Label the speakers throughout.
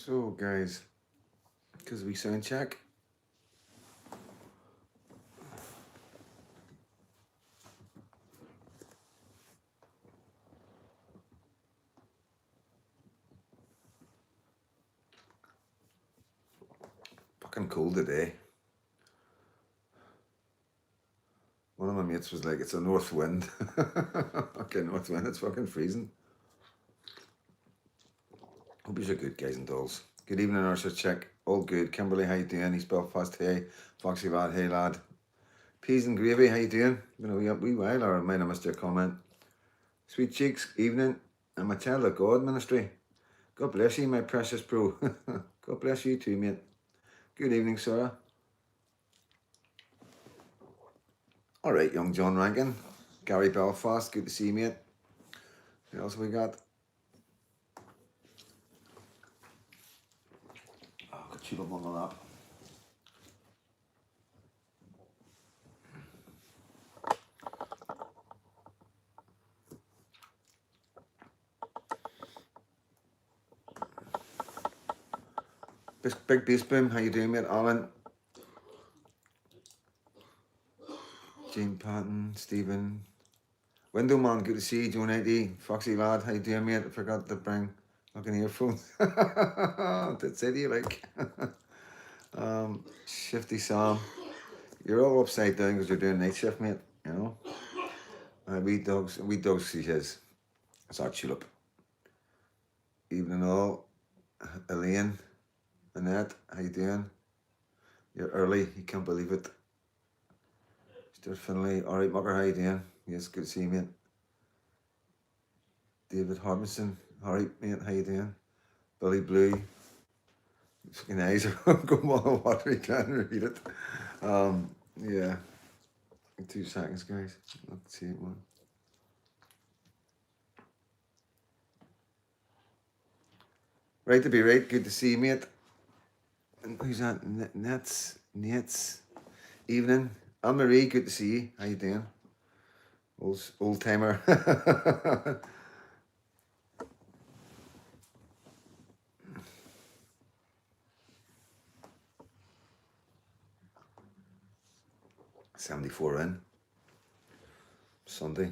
Speaker 1: So, guys, because we sound check. Fucking cold today. One of my mates was like, it's a north wind. Okay, north wind, it's fucking freezing. Hope you're good, guys and dolls. Good evening, Ursula Check. All good. Kimberly, how you doing? East Belfast, hey. Foxy lad, hey lad. Peas and gravy, how you doing? Been a wee while, or might have missed your comment. Sweet cheeks, evening. I'm a child of God ministry. God bless you, my precious bro. God bless you too, mate. Good evening, Sarah. All right, young John Rankin. Gary Belfast, good to see you, mate. Who else have we got? Oh, got chewed up on the lap. Big Bass Boom, how you doing, mate? Alan, Jane Patton, Stephen, Window Man, good to see you. Joe 90, Foxy lad, how you doing, mate? I forgot to bring fucking earphones. That's it, you like. Shifty Sam, you're all upside down because you're doing night shift, mate. You know. We dogs, he says. It's our tulip. Evening all, Elaine, Annette, how you doing? You're early, you can't believe it. Stuart Finlay, alright, Mucker, how you doing? Yes, good to see you, mate. David Harbison, alright, mate, how you doing? Billy Blue, fucking eyes are going all the water, you can't read it. Yeah, 2 seconds, guys. Let's see it one. Right to be right, good to see you, mate. And who's that? Nets. Evening. Anne-Marie, good to see you. How you doing? Old timer. $74 in. Sunday.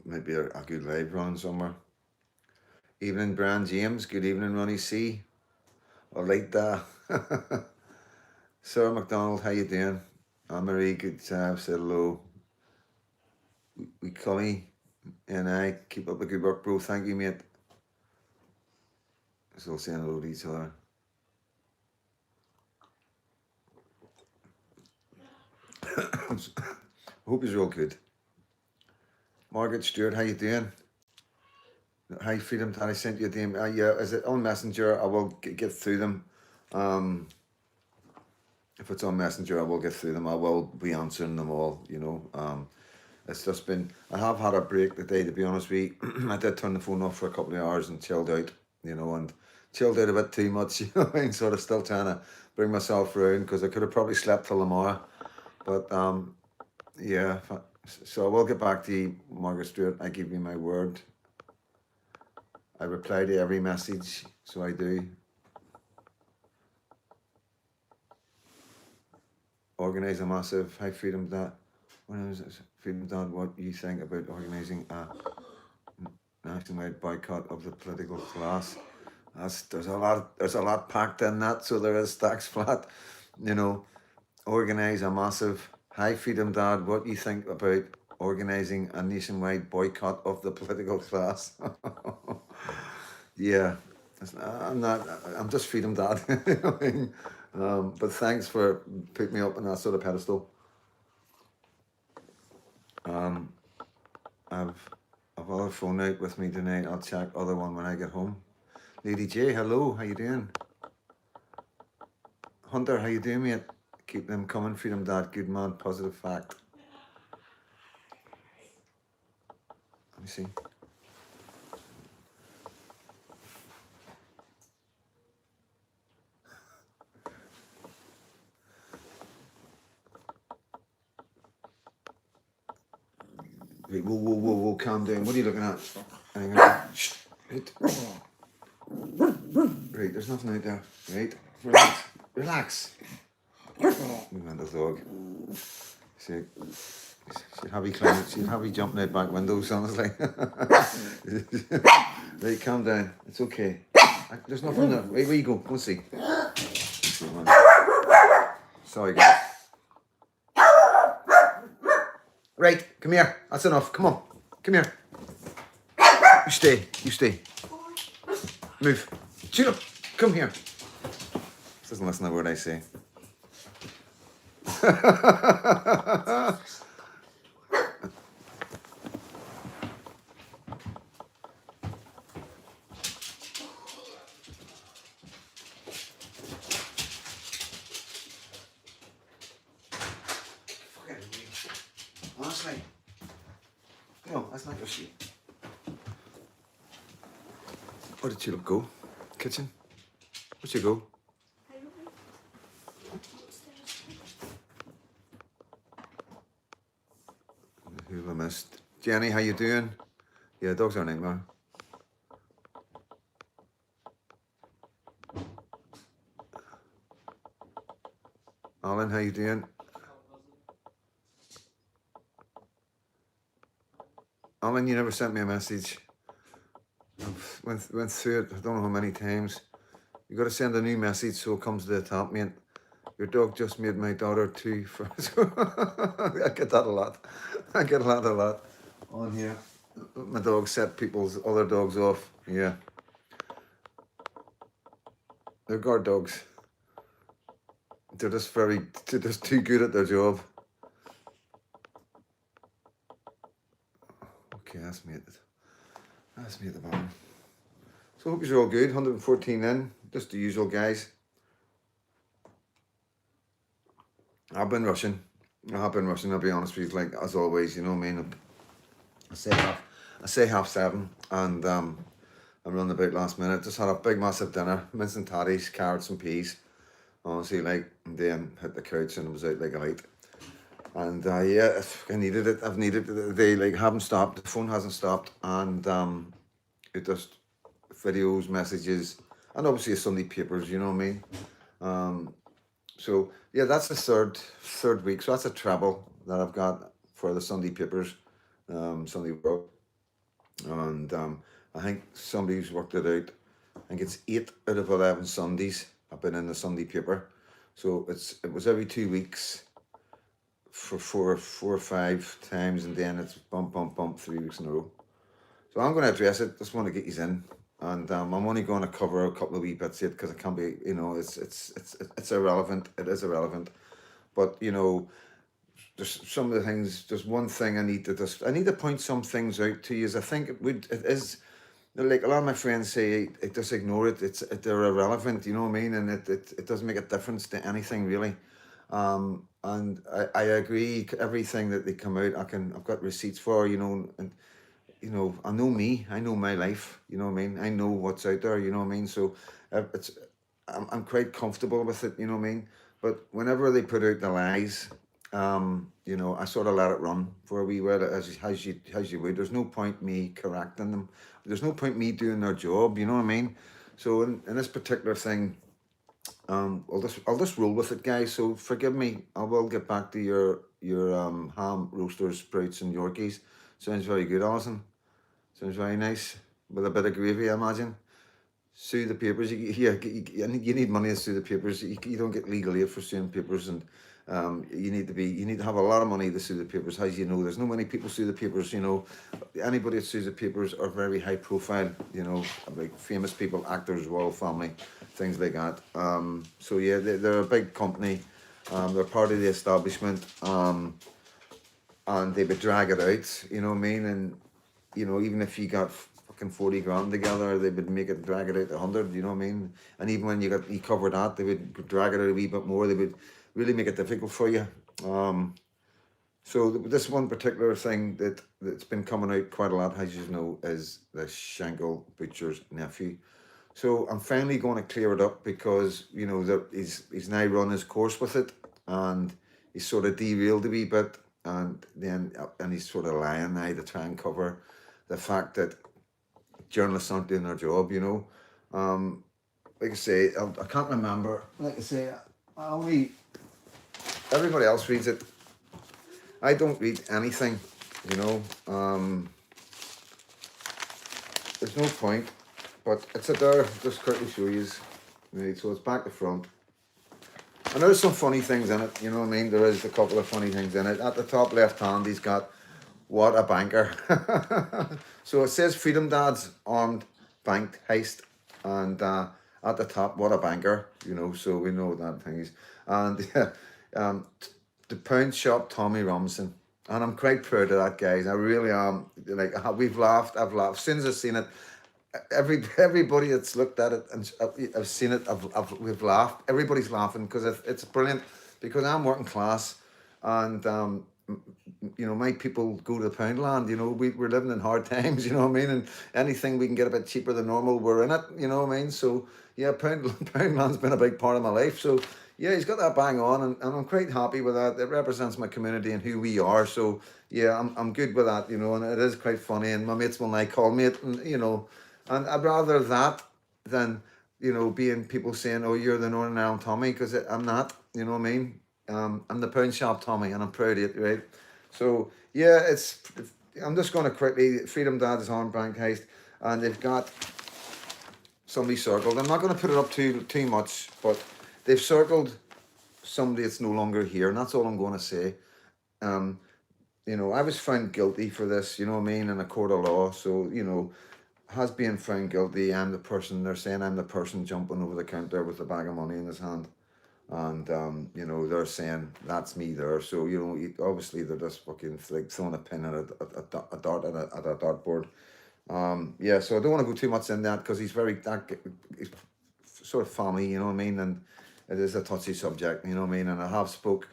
Speaker 1: Maybe a good live run somewhere. Evening, Brian James. Good evening, Ronnie C. All right, Sarah McDonald, how you doing? Anne-Marie, good job. Said hello. We Cully and I keep up the good work, bro. Thank you, mate. So saying hello to each other. Hope you're all good. Margaret Stewart, how you doing? Hi, Freedom Dad, I sent you a DM. Yeah, is it on Messenger? I will get through them. If it's on Messenger, I will get through them. I will be answering them all, you know. It's just been, I have had a break today, to be honest with you. I did turn the phone off for a couple of hours and chilled out, you know, and chilled out a bit too much, you know what I mean? Sort of still trying to bring myself around because I could have probably slept till tomorrow. But yeah, so I will get back to you, Margaret Stewart. I give you my word. I reply to every message, so I do. Organise a massive High Freedom Dad. When is it? Freedom Dad, what you think about organising a nationwide boycott of the political class? There's a lot packed in that, so there is stacks flat. You know, organise a massive High Freedom Dad, what you think about organising a nationwide boycott of the political class? Yeah, I'm just Freedom Dad. You know what I mean? But thanks for putting me up on that sort of pedestal. I've other phone out with me tonight. I'll check other one when I get home. Lady J, hello, how you doing? Hunter, how you doing, mate? Keep them coming, Freedom Dad, good man, positive fact. Let me see. Wait, whoa, calm down. What are you looking at? Hang on. Shh. Right, there's nothing out there. Right, relax, relax. Mental dog. See, she'd have you climbing, she'd have you jumping out back windows, honestly. Right, calm down. It's okay. There's nothing there. Right, where you go? Go see. Sorry, guys. Right, come here. That's enough. Come on. Come here. You stay. You stay. Move. Cheer up. Come here. Doesn't listen to a word I say. Honestly. No, that's not your sheet. Where did you go? Kitchen? Where'd you go? Who have I missed? Jenny, how you doing? Yeah, dogs are a nightmare. Alan, how you doing? Alan, you never sent me a message. I've went through it, I don't know how many times. You got to send a new message so it comes to the top, mate. Your dog just made my daughter too. I get that a lot. I get that a lot on here. My dog set people's other dogs off. Yeah. They're guard dogs. They're just too good at their job. Okay, that's me at the bottom. So I hope you're all good. 114 in, just the usual, guys. I've been rushing. I'll be honest with you, like as always, you know what I mean? I say 7:30 and I'm running about last minute. Just had a big massive dinner, mince and tatties, carrots and peas. Honestly, like, and then hit the couch and it was out like a light. And yeah, I needed it. I've needed it. They like haven't stopped. The phone hasn't stopped, and it just videos, messages, and obviously Sunday papers. You know what I mean? So yeah, that's the third week. So that's a treble that I've got for the Sunday papers, Sunday World, and I think somebody's worked it out. I think it's 8 out of 11 Sundays I've been in the Sunday paper. So it was every 2 weeks for four or 5 times, and then it's bump 3 weeks in a row. So I'm going to address it. Just want to get you in, and I'm only going to cover a couple of wee bits yet because it can't be, you know, it's irrelevant. It is irrelevant, but you know, there's some of the things. There's one thing I need to point some things out to you. Is I think it is. Like a lot of my friends say, just ignore it. They're irrelevant. You know what I mean? And it doesn't make a difference to anything really. And I agree. Everything that they come out, I've got receipts for. You know, and you know, I know me. I know my life. You know what I mean? I know what's out there. You know what I mean? So I'm quite comfortable with it. You know what I mean? But whenever they put out the lies, you know, I sort of let it run for a wee while as you would. There's no point me correcting them. There's no point me doing their job. You know what I mean? So in this particular thing, I'll just roll with it, guys. So forgive me. I will get back to your ham roasters, sprouts, and Yorkies. Sounds very good, Alison. Sounds very nice with a bit of gravy, I imagine. Sue the papers. You need money to sue the papers. You don't get legal aid for suing papers, and you need to have a lot of money to sue the papers. As you know, there's no many people sue the papers. You know, anybody that sues the papers are very high profile. You know, like famous people, actors, royal family, things like that. So yeah, they're a big company. They're part of the establishment, and they would drag it out. You know what I mean? And you know, even if you got 40 grand together, they would make it, drag it out to 100, you know what I mean? And even when you covered that, they would drag it out a wee bit more. They would really make it difficult for you. So this one particular thing that's been coming out quite a lot, as you know, is the Shankill Butcher's nephew. So I'm finally going to clear it up because, you know, he's now run his course with it, and he's sort of derailed a wee bit, and he's sort of lying now to try and cover the fact that journalists aren't doing their job, you know. like I say, I can't remember. Like I say, I only everybody else reads it. I don't read anything, you know. There's no point, but it's a there. Just quickly show you. Right, so it's back to front. And there's some funny things in it, you know what I mean? There is a couple of funny things in it. At the top left hand, he's got what a banker. So it says Freedom Dad's armed bank heist, and at the top, what a banker, you know. So we know what that thing is. And yeah, the pound shop Tommy Robinson, and I'm quite proud of that, guys. I really am. Like we've laughed, I've laughed as soon as I've seen it. Everybody that's looked at it and I've seen it, we've laughed. Everybody's laughing because it's brilliant. Because I'm working class, and you know, my people go to the Poundland. You know, we're living in hard times. You know what I mean? And anything we can get a bit cheaper than normal, we're in it. You know what I mean? So yeah, Poundland's been a big part of my life. So yeah, he's got that bang on, and I'm quite happy with that. It represents my community and who we are. So yeah, I'm good with that. You know, and it is quite funny. And my mates will now call me it, and you know. And I'd rather that than, you know, being people saying, "Oh, you're the Northern Ireland Tommy," because I'm not. You know what I mean? I'm the pound shop Tommy, and I'm proud of it, right? So yeah, I'm just going to quickly. Freedom Dad is on bank heist, and they've got somebody circled. I'm not going to put it up too much, but they've circled somebody that's no longer here, and that's all I'm going to say. Um, you know, I was found guilty for this. You know what I mean, in a court of law. So you know, has been found guilty. I'm the person, they're saying I'm the person jumping over the counter with a bag of money in his hand. And, you know, they're saying that's me there. So, you know, obviously they're just fucking like throwing a pin at a dart at a dartboard. Yeah, so I don't want to go too much in that because he's he's sort of family, you know what I mean? And it is a touchy subject, you know what I mean? And I have spoke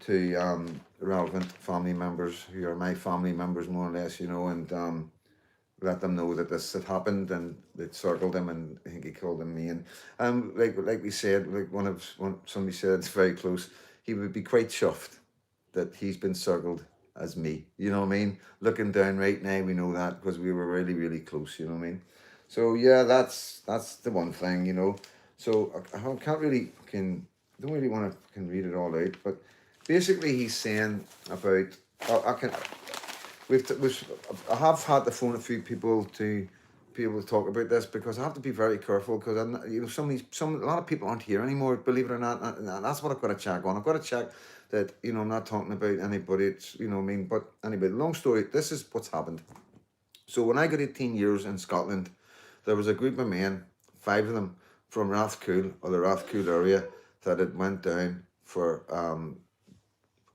Speaker 1: to relevant family members who are my family members more or less, you know, and let them know that this had happened, and they circled him, and I think he called him me. And like we said, like somebody said, it's very close. He would be quite chuffed that he's been circled as me. You know what I mean? Looking down right now, we know that because we were really really close. You know what I mean? So yeah, that's the one thing. You know. So I can't really don't really want to can read it all out, but basically he's saying about I can I have had to phone a few people to be able to talk about this because I have to be very careful because you know a lot of people aren't here anymore, believe it or not, and that's what I've got to check on. I've got to check that, you know, I'm not talking about anybody. It's, you know what I mean. But anyway, long story. This is what's happened. So when I got 18 years in Scotland, there was a group of men, 5 of them from Rathcoole or the Rathcoole area, that had went down for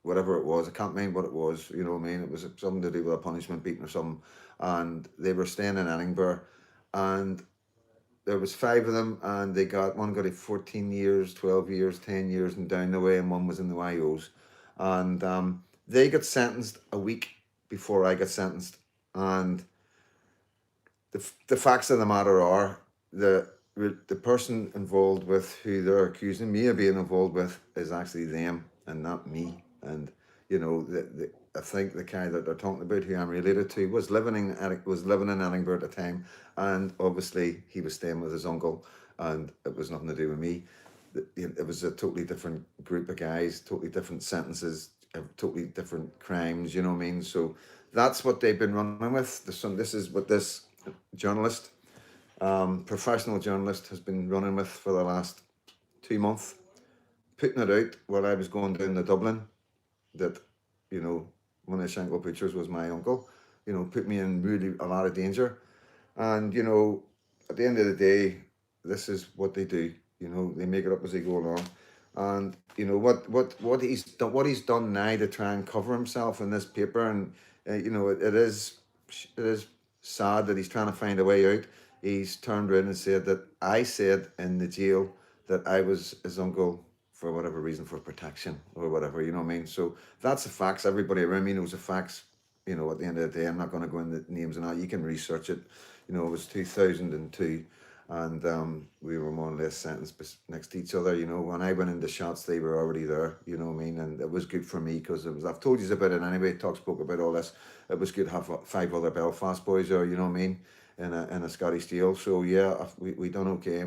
Speaker 1: whatever it was. I can't mind what it was, you know what I mean? It was something to do with a punishment beating or something. And they were staying in Edinburgh, and there was 5 of them, and one got 14 years, 12 years, 10 years, and down the way, and one was in the YOs. And they got sentenced a week before I got sentenced. And the facts of the matter are the person involved with who they're accusing me of being involved with is actually them and not me. And you know, I think the guy that they're talking about, who I'm related to, was living in Edinburgh at the time, and obviously he was staying with his uncle, and it was nothing to do with me. It was a totally different group of guys, totally different sentences, totally different crimes. You know what I mean? So that's what they've been running with. This is what this journalist, professional journalist, has been running with for the last 2 months, putting it out while I was going down to Dublin, that, you know, one of the Shankill Butchers was my uncle, you know, put me in really a lot of danger. And, you know, at the end of the day, this is what they do. You know, they make it up as they go along. And, you know, what he's done now to try and cover himself in this paper, and, you know, it is sad that he's trying to find a way out. He's turned around and said that I said in the jail that I was his uncle for whatever reason, for protection or whatever, you know what I mean? So that's the facts. Everybody around me knows the facts. You know, at the end of the day, I'm not going to go into names and all. You can research it. You know, it was 2002, and we were more or less sentenced next to each other. You know, when I went into shots, they were already there. You know what I mean? And it was good for me because it was. I've told you about it anyway. Talk spoke about all this. It was good to have 5 other Belfast boys there. You know what I mean? in a Scottish jail. So yeah, we done okay.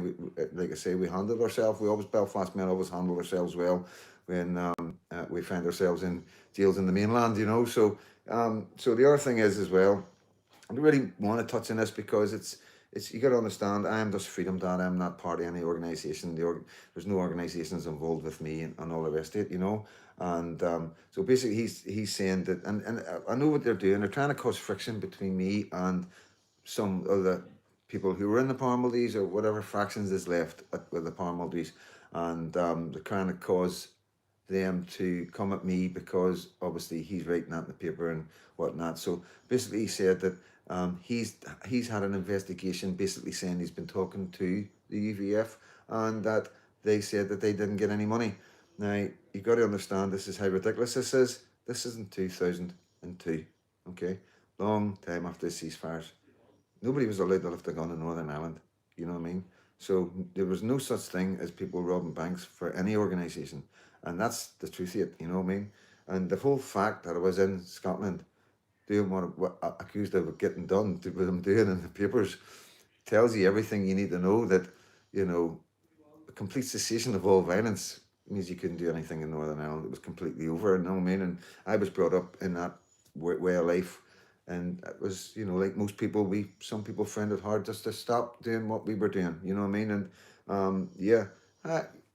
Speaker 1: Like I say, we handled ourselves. We always Belfast men always handle ourselves well when we find ourselves in jails in the mainland. You know, so so the other thing is as well. I don't really want to touch on this because it's you got to understand. I am just Freedom Dad. I'm not part of any organisation. There's no organisations involved with me and all the rest of it, you know. And so basically, he's saying that, and I know what they're doing. They're trying to cause friction between me and some of the people who were in the Power Maltese or whatever fractions is left with the Power Maltese, and they're trying to cause them to come at me because obviously he's writing that in the paper and whatnot. So basically, he said that he's had an investigation, basically saying he's been talking to the UVF and that they said that they didn't get any money. Now you've got to understand this is how ridiculous this is. This is in 2002, okay, long time after the ceasefires. Nobody was allowed to lift a gun in Northern Ireland. You know what I mean? So there was no such thing as people robbing banks for any organisation. And that's the truth of it, you know what I mean? And the whole fact that I was in Scotland doing what accused of getting done, what I'm doing in the papers, tells you everything you need to know that, you know, a complete cessation of all violence means you couldn't do anything in Northern Ireland. It was completely over, you know what I mean? And I was brought up in that way of life. And it was, you know, like most people, some people found it hard just to stop doing what we were doing, you know what I mean? And yeah,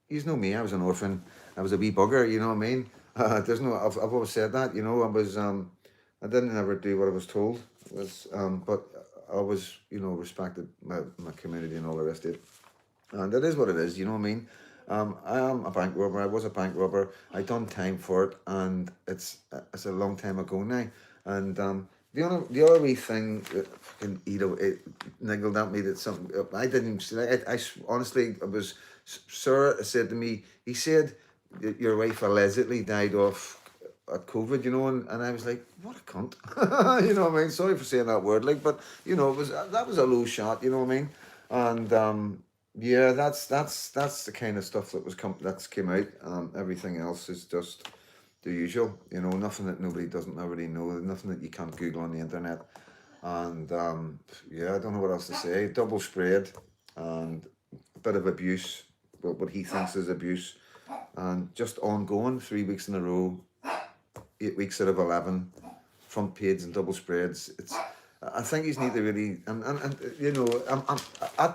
Speaker 1: you know me, I was an orphan. I was a wee bugger, you know what I mean? There's no, I've always said that, you know, I didn't ever do what I was told, but I was, you know, respected my community and all the rest of it. And it is what it is, you know what I mean? I am a bank robber. I was a bank robber. I done time for it, and it's a long time ago now. And the other wee thing that fucking it niggled at me that something I didn't even say. I honestly, it was Sir said to me. He said that your wife allegedly died off at COVID, you know, and I was like, what a cunt, you know what I mean? Sorry for saying that word, like, but you know, that was a low shot, you know what I mean? And yeah, that's the kind of stuff that's came out. Everything else is just the usual, you know, nothing that nobody doesn't already know, nothing that you can't Google on the internet. And yeah, I don't know what else to say. Double sprayed and a bit of abuse, what he thinks is abuse, and just ongoing 3 weeks in a row, 8 weeks out of 11, front page and double spreads. I think he's need to really, and you know,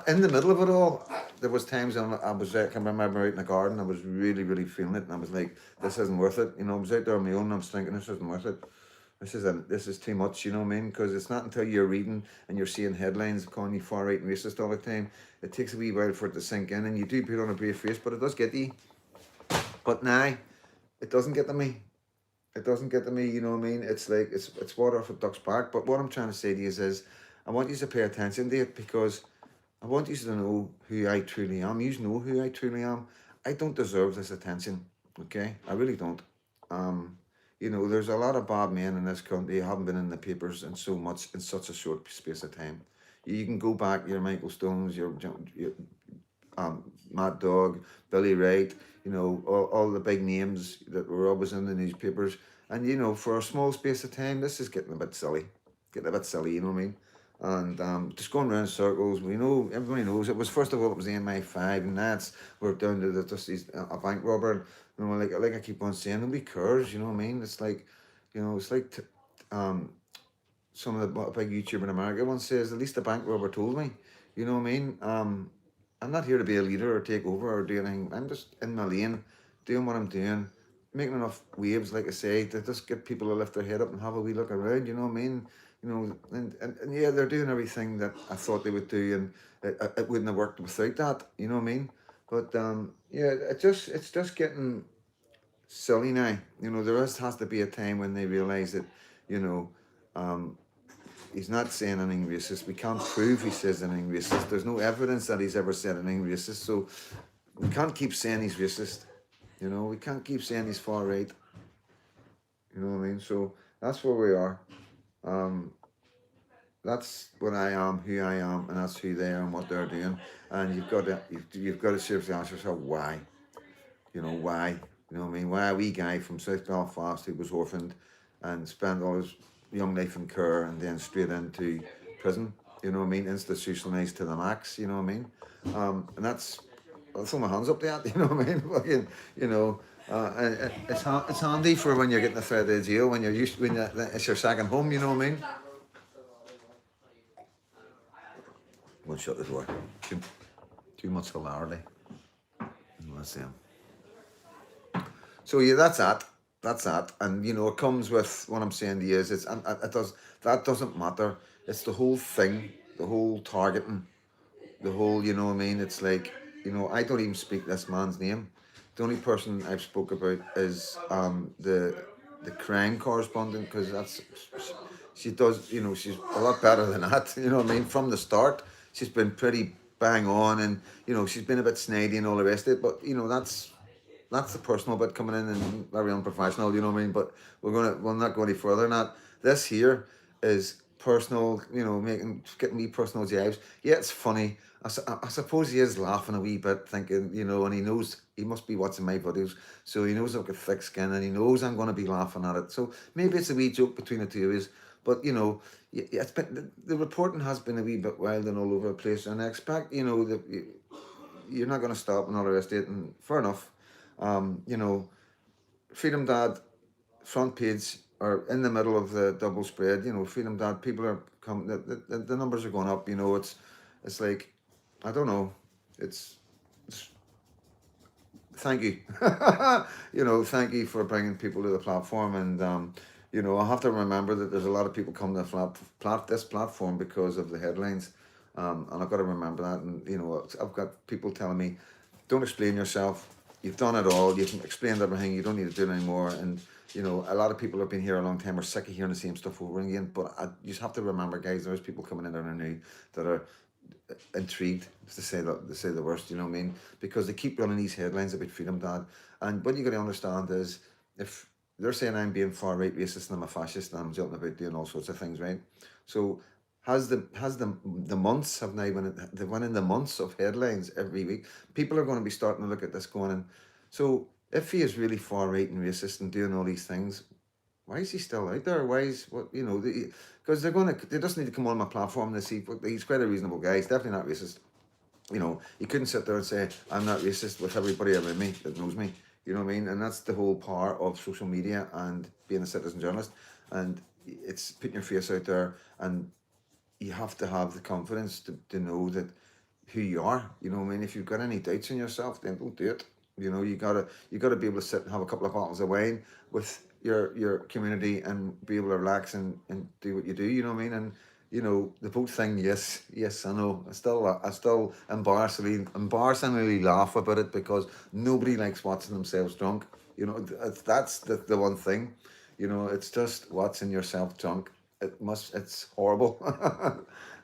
Speaker 1: in the middle of it all, there was times when I was, I can remember out in the garden, I was really, really feeling it, and I was like, this isn't worth it. You know, I was out there on my own, and I was thinking, this isn't worth it. This is too much, you know what I mean? Because it's not until you're reading and you're seeing headlines calling you far right and racist all the time, it takes a wee while for it to sink in, and you do put on a brave face, but it does get to you. But now, it doesn't get to me. It doesn't get to me, you know what I mean? It's like it's water off a duck's back. But what I'm trying to say to you is I want you to pay attention to it because I want you to know who I truly am. You know who I truly am. I don't deserve this attention. Okay? I really don't. You know, there's a lot of bad men in this country who haven't been in the papers in such a short space of time. You can go back, your Michael Stones, your Mad Dog, Billy Wright, you know, all the big names that were always in the newspapers. And, you know, for a small space of time, this is getting a bit silly. You know what I mean? And just going around in circles, we know, everybody knows, it was, first of all, it was the MI5, and that's, we're down to just a bank robber. You know, like I keep on saying, nobody cares, you know what I mean? It's like, you know, it's like, some of the big YouTuber in America once says, at least the bank robber told me, you know what I mean? I'm not here to be a leader or take over or do anything. I'm just in my lane, doing what I'm doing, making enough waves, like I say, to just get people to lift their head up and have a wee look around, you know what I mean? You know, and yeah, they're doing everything that I thought they would do, and it wouldn't have worked without that, you know what I mean? But yeah, it's just getting silly now. You know, there has to be a time when they realise that, you know, he's not saying anything racist. We can't prove he says anything racist. There's no evidence that he's ever said anything racist. So we can't keep saying he's racist. You know, we can't keep saying he's far right. You know what I mean? So that's where we are. That's what I am, who I am, and that's who they are and what they're doing. And you've got to seriously ask yourself why. You know why? You know what I mean? Why a wee guy from South Belfast who was orphaned and spent all his young life in care and then straight into prison? You know what I mean? Institutionalized to the max. You know what I mean? And that's, I'll throw my hands up to that. You know what I mean? Fucking, you know. It's handy for when you're getting a threat of jail, when you're used when it's your second home. You know what I mean? We'll shut the door. Too much hilarity. Let's see. So yeah, that's that. That's that. And you know, it comes with what I'm saying to you is it's and it does that doesn't matter. It's the whole thing, the whole targeting, the whole, you know what I mean? It's like, you know, I don't even speak this man's name. The only person I've spoke about is the crime correspondent, because that's she does, you know, she's a lot better than that. You know what I mean? From the start, she's been pretty bang on, and you know, she's been a bit snidey and all the rest of it. But you know, that's the personal bit coming in and very unprofessional. You know what I mean? But we'll not go any further than that. This here is personal, you know, getting me personal jabs. Yeah, it's funny. I suppose he is laughing a wee bit, thinking, you know, and he knows he must be watching my videos, so he knows I've got thick skin, and he knows I'm going to be laughing at it. So maybe it's a wee joke between the two of us, but you know, it's been the reporting has been a wee bit wild and all over the place, and I expect, you know, that you're not going to stop and all the rest of it, and fair enough. You know, Freedom Dad front page or in the middle of the double spread, you know, Freedom Dad, people are coming, the numbers are going up, you know, it's like, I don't know, it's thank you. You know, thank you for bringing people to the platform. And, you know, I have to remember that there's a lot of people coming to this platform because of the headlines. And I've got to remember that. And, you know, I've got people telling me, don't explain yourself. You've done it all. You've explained everything. You don't need to do it anymore. And, you know, a lot of people have been here a long time are sick of hearing the same stuff over again. But you just have to remember, guys, there's people coming in that are new, that are intrigued, to say the worst, you know what I mean? Because they keep running these headlines about Freedom Dad. And what you got to understand is, if they're saying I'm being far right racist and I'm a fascist and I'm jumping about doing all sorts of things, right? So the months have now they've went in the months of headlines every week. People are going to be starting to look at this going, and so if he is really far right and racist and doing all these things, why is he still out there? Why is what, you know? Because they just need to come on my platform and see. But he's quite a reasonable guy. He's definitely not racist. You know, he couldn't sit there and say I'm not racist with everybody around me that knows me. You know what I mean? And that's the whole power of social media and being a citizen journalist. And it's putting your face out there, and you have to have the confidence to know that who you are. You know what I mean? If you've got any doubts in yourself, then don't do it. You know, you gotta be able to sit and have a couple of bottles of wine with your community and be able to relax and do what you do. You know what I mean? And you know, the boat thing, yes, I know. I still embarrassingly laugh about it, because nobody likes watching themselves drunk. You know, that's the one thing. You know, it's just watching yourself drunk. It's horrible.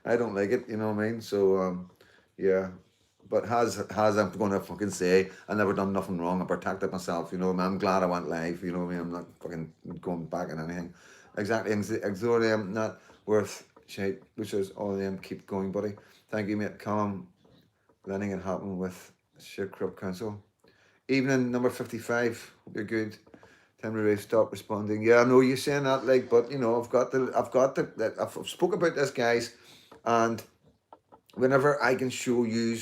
Speaker 1: I don't like it. You know what I mean? So yeah. But has I'm gonna fucking say I never done nothing wrong. I protected myself. You know what I mean? I'm glad I went live. You know what I mean? I'm not fucking going back in anything. Exactly. Exorium not worth shit. Lucius, all of them keep going, buddy. Thank you, mate. Callum, letting it happen with Shit Crop Council. Evening number 55. Hope you're good. Henry Ray, stop responding. Yeah, I know you're saying that, like, but you know, I've spoke about this, guys, and whenever I can show you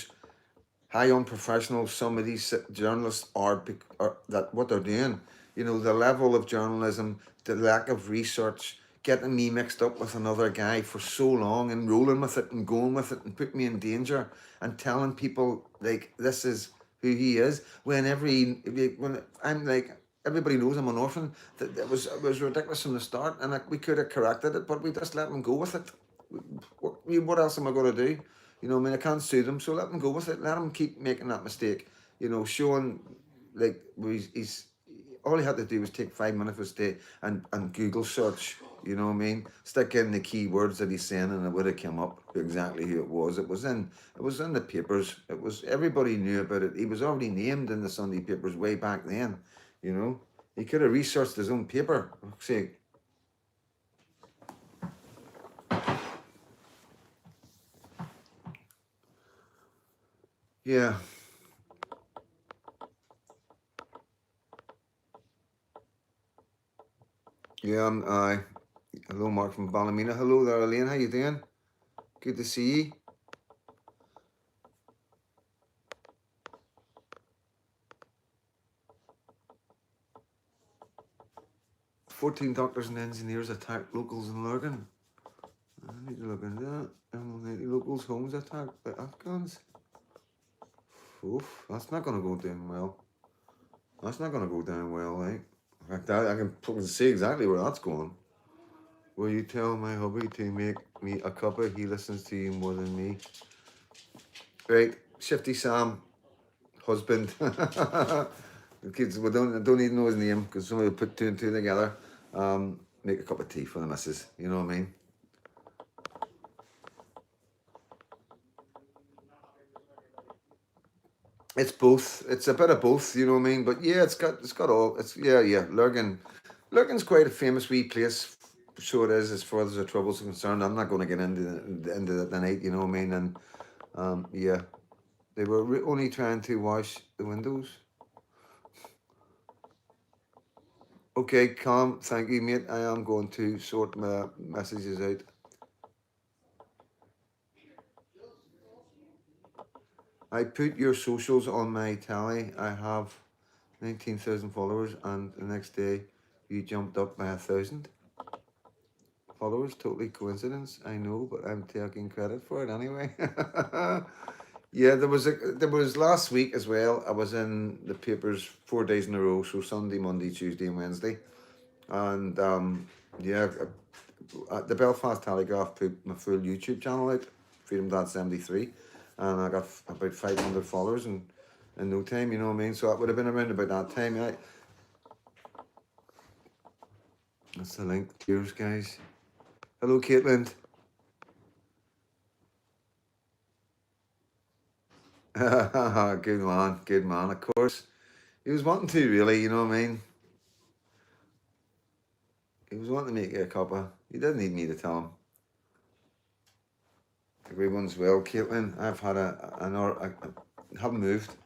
Speaker 1: how unprofessional some of these journalists are, or that what they're doing, you know, the level of journalism, the lack of research, getting me mixed up with another guy for so long and rolling with it and going with it and put me in danger and telling people like this is who he is, when I'm like, everybody knows I'm an orphan. That it was ridiculous from the start, and like we could have corrected it, but we just let him go with it. What else am I going to do? You know, I mean, I can't sue them, so let them go with it. Let him keep making that mistake. You know, showing like he's all he had to do was take 5 minutes of his day and Google search. You know what I mean? Stick in the keywords that he's saying, and it would have come up exactly who it was. It was in the papers. It was, everybody knew about it. He was already named in the Sunday papers way back then. You know, he could have researched his own paper. Say, yeah. Yeah, hello, Mark from Ballymena. Hello there, Elaine. How you doing? Good to see you. 14 doctors and engineers attacked locals in Lurgan. I need to look into that. 80 locals' homes attacked by Afghans. Oof, that's not going to go down well. That's not going to go down well, like. In fact, I can see exactly where that's going. Will you tell my hubby to make me a cuppa? He listens to you more than me. Right, Shifty Sam, husband. The kids, we don't even know his name because somebody will put two and two together. Make a cup of tea for the missus. You know what I mean? It's both. It's a bit of both. You know what I mean? But yeah, it's got all. It's yeah. Lurgan's quite a famous wee place. So it is as far as the troubles are concerned. I'm not going to get into that tonight. You know what I mean? And yeah, they were only trying to wash the windows. Okay, calm. Thank you, mate. I am going to sort my messages out. I put your socials on my tally. I have 19,000 followers, and the next day you jumped up by 1,000 followers. Totally coincidence, I know, but I'm taking credit for it anyway. Yeah, there was last week as well. I was in the papers 4 days in a row, so Sunday, Monday, Tuesday, and Wednesday, and yeah, the Belfast Telegraph put my full YouTube channel out, Freedom Dad 73, and I got about 500 followers in no time. You know what I mean? So it would have been around about that time. Yeah, that's the link. Cheers, guys. Hello, Caitlin. Good man. Of course, he was wanting to really. You know what I mean? He was wanting to make you a cuppa. He didn't need me to tell him. Everyone's well, Caitlin. I've had I haven't moved.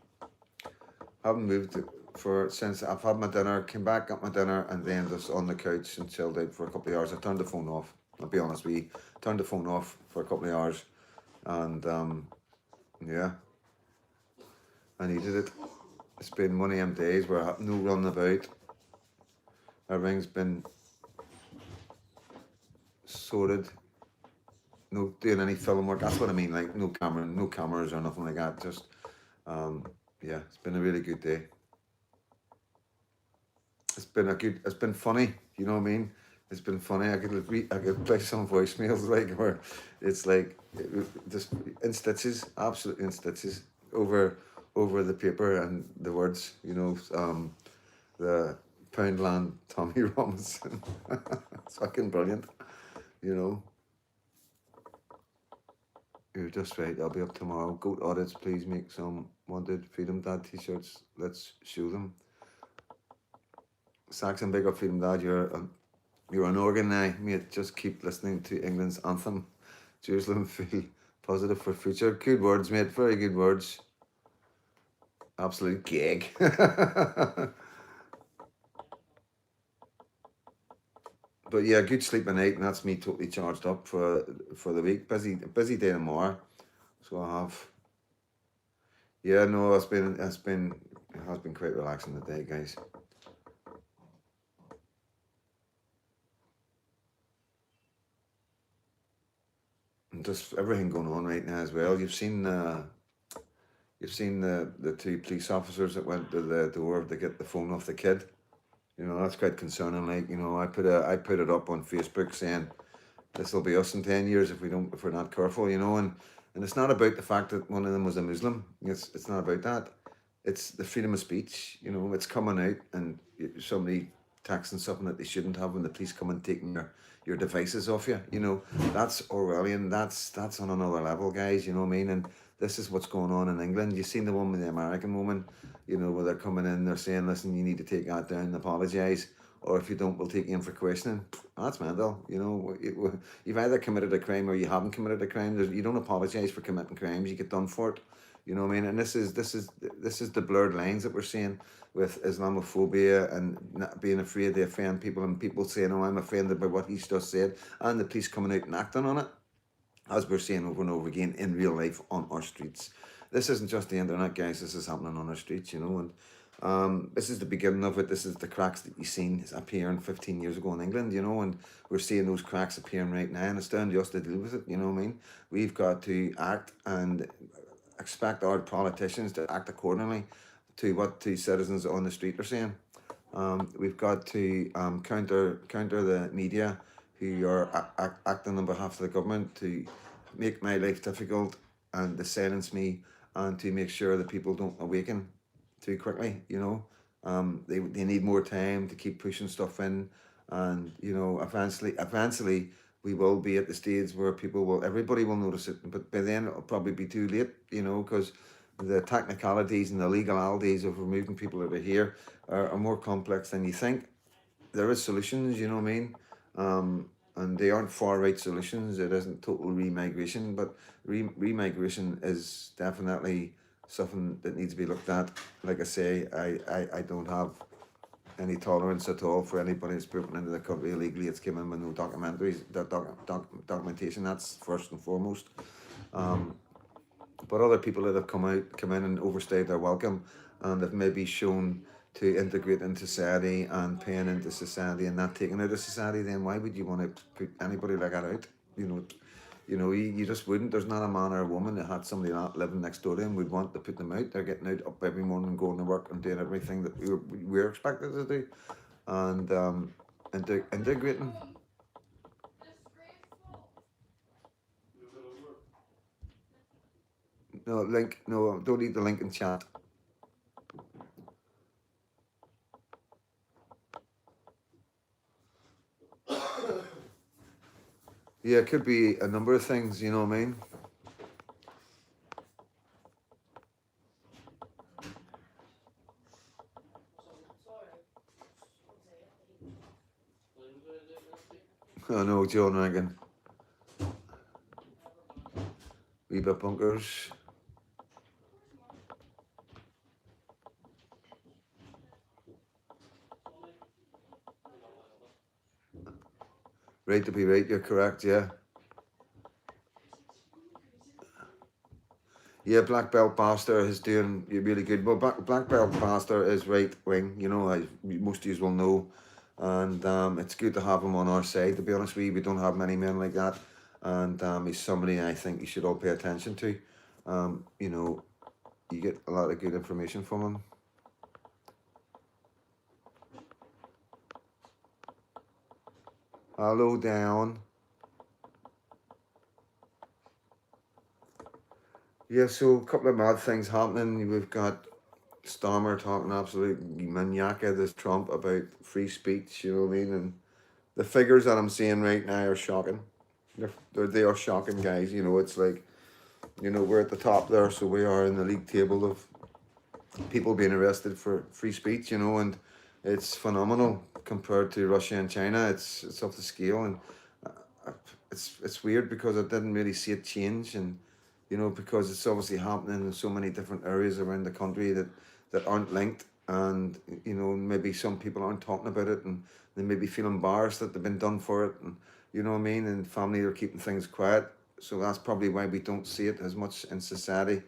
Speaker 1: Haven't moved for since I've had my dinner, came back, got my dinner, and then just on the couch and chilled out for a couple of hours. I turned the phone off. I'll be honest with you, turned the phone off for a couple of hours, and yeah, I needed it. It's been one of them days where I have no running about. Everything's been sorted. No doing any film work. That's what I mean. Like no cameras or nothing like that. Just yeah, it's been a really good day. It's been funny. You know what I mean? It's been funny. I could play some voicemails like where it's like just in stitches, absolutely in stitches over the paper and the words. You know, the Poundland Tommy Robinson. It's fucking brilliant. You know. You're just right. I'll be up tomorrow. Goat audits, please make some wanted Freedom Dad t-shirts. Let's show them. Saxon, big up Freedom Dad. You're an organ now, mate. Just keep listening to England's anthem. Jerusalem, feel positive for future. Good words, mate. Very good words. Absolute gag. But yeah, good sleep at night, and that's me totally charged up for the week. Busy day tomorrow, so I have. Yeah, no, it has been quite relaxing today, guys. And just everything going on right now as well. You've seen the two police officers that went to the door to get the phone off the kid. You know, that's quite concerning. Like, you know, I put it up on Facebook saying this will be us in 10 years if we're not careful. You know, and it's not about the fact that one of them was a Muslim. It's not about that. It's the freedom of speech. You know, it's coming out and somebody texting something that they shouldn't have when the police come and taking your devices off you. You know, that's Orwellian. That's on another level, guys. You know what I mean? And this is what's going on in England. You've seen the one with the American woman, you know, where they're coming in, they're saying, listen, you need to take that down and apologise, or if you don't, we'll take you in for questioning. That's mental. You know, you've either committed a crime or you haven't committed a crime. You don't apologise for committing crimes. You get done for it. You know what I mean? And this is the blurred lines that we're seeing with Islamophobia and not being afraid to offend people, and people saying, "Oh, I'm offended by what he's just said," and the police coming out and acting on it. as we're seeing over and over again in real life on our streets. This isn't just the internet, guys. This is happening on our streets, you know, and this is the beginning of it. This is the cracks that you seen appearing 15 years ago in England, you know, and we're seeing those cracks appearing right now, and it's down to us to deal with it, you know what I mean? We've got to act and expect our politicians to act accordingly to what the citizens on the street are saying. We've got to counter the media who are acting on behalf of the government to make my life difficult and to silence me and to make sure that people don't awaken too quickly. You know, they need more time to keep pushing stuff in, and you know, eventually we will be at the stage where everybody will notice it, but by then it'll probably be too late. You know, because the technicalities and the legalities of removing people out of here are more complex than you think. There is solutions, you know what I mean? And they aren't far right solutions. It isn't total remigration, but remigration is definitely something that needs to be looked at. Like I say, I don't have any tolerance at all for anybody that's broken into the country illegally. It's came in with no documentation. That's first and foremost. But other people that have come in and overstayed their welcome and have maybe shown to integrate into society and paying into society and not taking out of society, then why would you want to put anybody like that out? You just wouldn't. There's not a man or a woman that had somebody not living next door to them would want to put them out. They're getting out up every morning, going to work and doing everything that we're expected to do, and integrating. No link. No, don't need the link in chat. Yeah, it could be a number of things. You know what I mean? I know, John Reagan. Wee bit bunkers. Right to be right, you're correct, yeah. Yeah, Black Belt Pastor is doing really good. Well, Black Belt Pastor is right wing, you know, as most of you will know. And it's good to have him on our side, to be honest with you. We don't have many men like that. And he's somebody I think you should all pay attention to. You know, you get a lot of good information from him. Hello, Dion. Yeah, so a couple of mad things happening. We've got Starmer talking absolute maniaca this Trump about free speech, you know what I mean? And the figures that I'm seeing right now are shocking. They are shocking, guys. You know, it's like, you know, we're at the top there, so we are in the league table of people being arrested for free speech, you know, and it's phenomenal compared to Russia and China. It's off the scale, and it's weird because I didn't really see it change, and you know, because it's obviously happening in so many different areas around the country that aren't linked, and you know, maybe some people aren't talking about it, and they maybe feel embarrassed that they've been done for it, and you know what I mean, and family are keeping things quiet, so that's probably why we don't see it as much in society.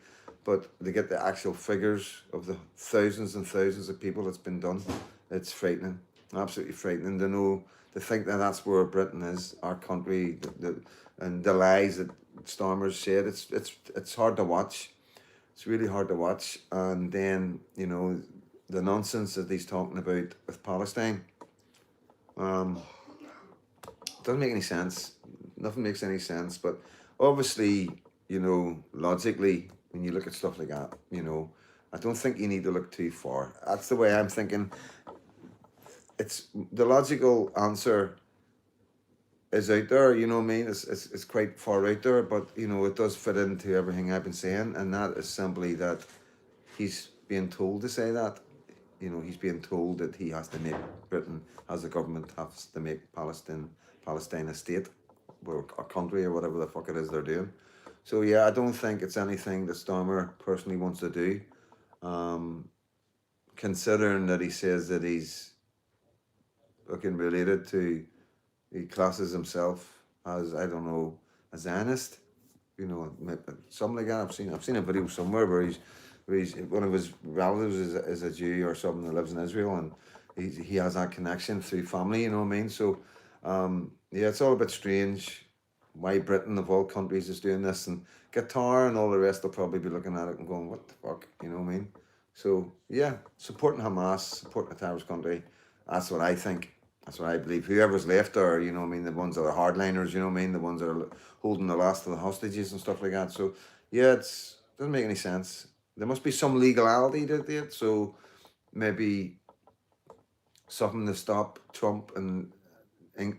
Speaker 1: But they get the actual figures of the thousands and thousands of people that's been done. It's frightening, absolutely frightening to know, to think that that's where Britain is, our country, and the lies that Stormers said. It's hard to watch. It's really hard to watch. And then you know the nonsense that he's talking about with Palestine. Doesn't make any sense. Nothing makes any sense. But obviously, you know, logically, when you look at stuff like that, you know, I don't think you need to look too far. That's the way I'm thinking. It's the logical answer is out there, you know what I mean? It's quite far out there, but you know, it does fit into everything I've been saying, and that is simply that he's being told to say that. You know, he's being told that he has to make Britain, as a government, has to make Palestine a state, or a country, or whatever the fuck it is they're doing. So yeah, I don't think it's anything that Starmer personally wants to do. Considering that he says that he's looking related to, he classes himself as, I don't know, a Zionist. you know, something like that. I've seen a video somewhere where he's one of his relatives is a Jew or something that lives in Israel, and he has that connection through family. You know what I mean? So, yeah, it's all a bit strange. Why Britain of all countries is doing this, and Qatar and all the rest will probably be looking at it and going, "What the fuck?" You know what I mean? So yeah, supporting Hamas, supporting a terrorist country. That's what I think. That's what I believe. Whoever's left are, you know what I mean, the ones that are hardliners, you know what I mean, the ones that are holding the last of the hostages and stuff like that. So yeah, it's doesn't make any sense. There must be some legality to it. So maybe something to stop Trump and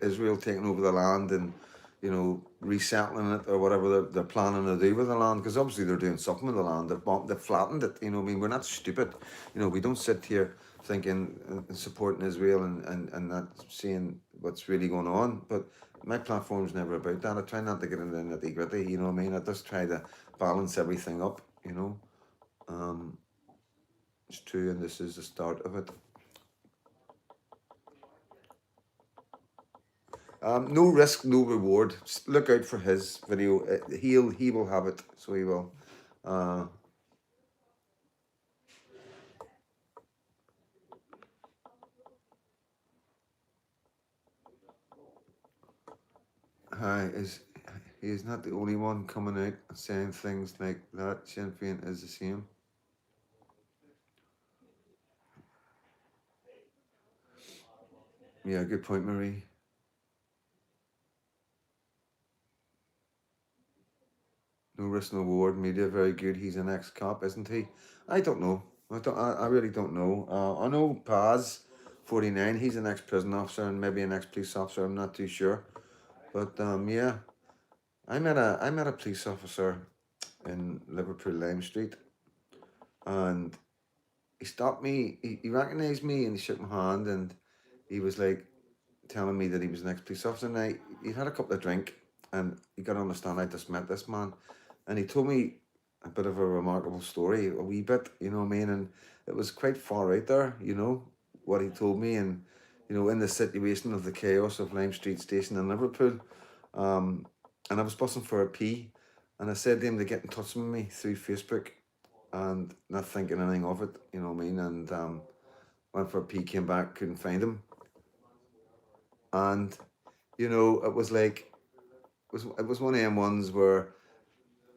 Speaker 1: Israel taking over the land and, you know, resettling it or whatever they're planning to do with the land, because obviously they're doing something with the land. They've flattened it. You know what I mean? We're not stupid. You know, we don't sit here thinking and supporting Israel and not seeing what's really going on. But my platform's never about that. I try not to get into the nitty gritty. You know what I mean? I just try to balance everything up. You know, it's true, and this is the start of it. No risk, no reward. Just look out for his video. He will have it, so he will. Uh, hi, he is not the only one coming out and saying things like that. Sinn Féin is the same. Yeah, good point, Marie. No risk, no reward. Media, very good. He's an ex-cop, isn't he? I don't know. I really don't know. I know Paz, 49. He's an ex-prison officer and maybe an ex-police officer. I'm not too sure. But yeah, I met a police officer in Liverpool Lime Street, and he stopped me. He recognized me and he shook my hand, and he was like telling me that he was an ex-police officer. And he had a couple of drink, and you got to understand, I just met this man, and he told me a bit of a remarkable story, a wee bit, you know what I mean, and it was quite far out there, you know, what he told me, and you know, in the situation of the chaos of Lime Street Station in Liverpool, and I was busting for a pee, and I said to him to get in touch with me through Facebook, and not thinking anything of it, you know what I mean, and went for a pee, came back, couldn't find him, and you know, it was like it was one of them ones where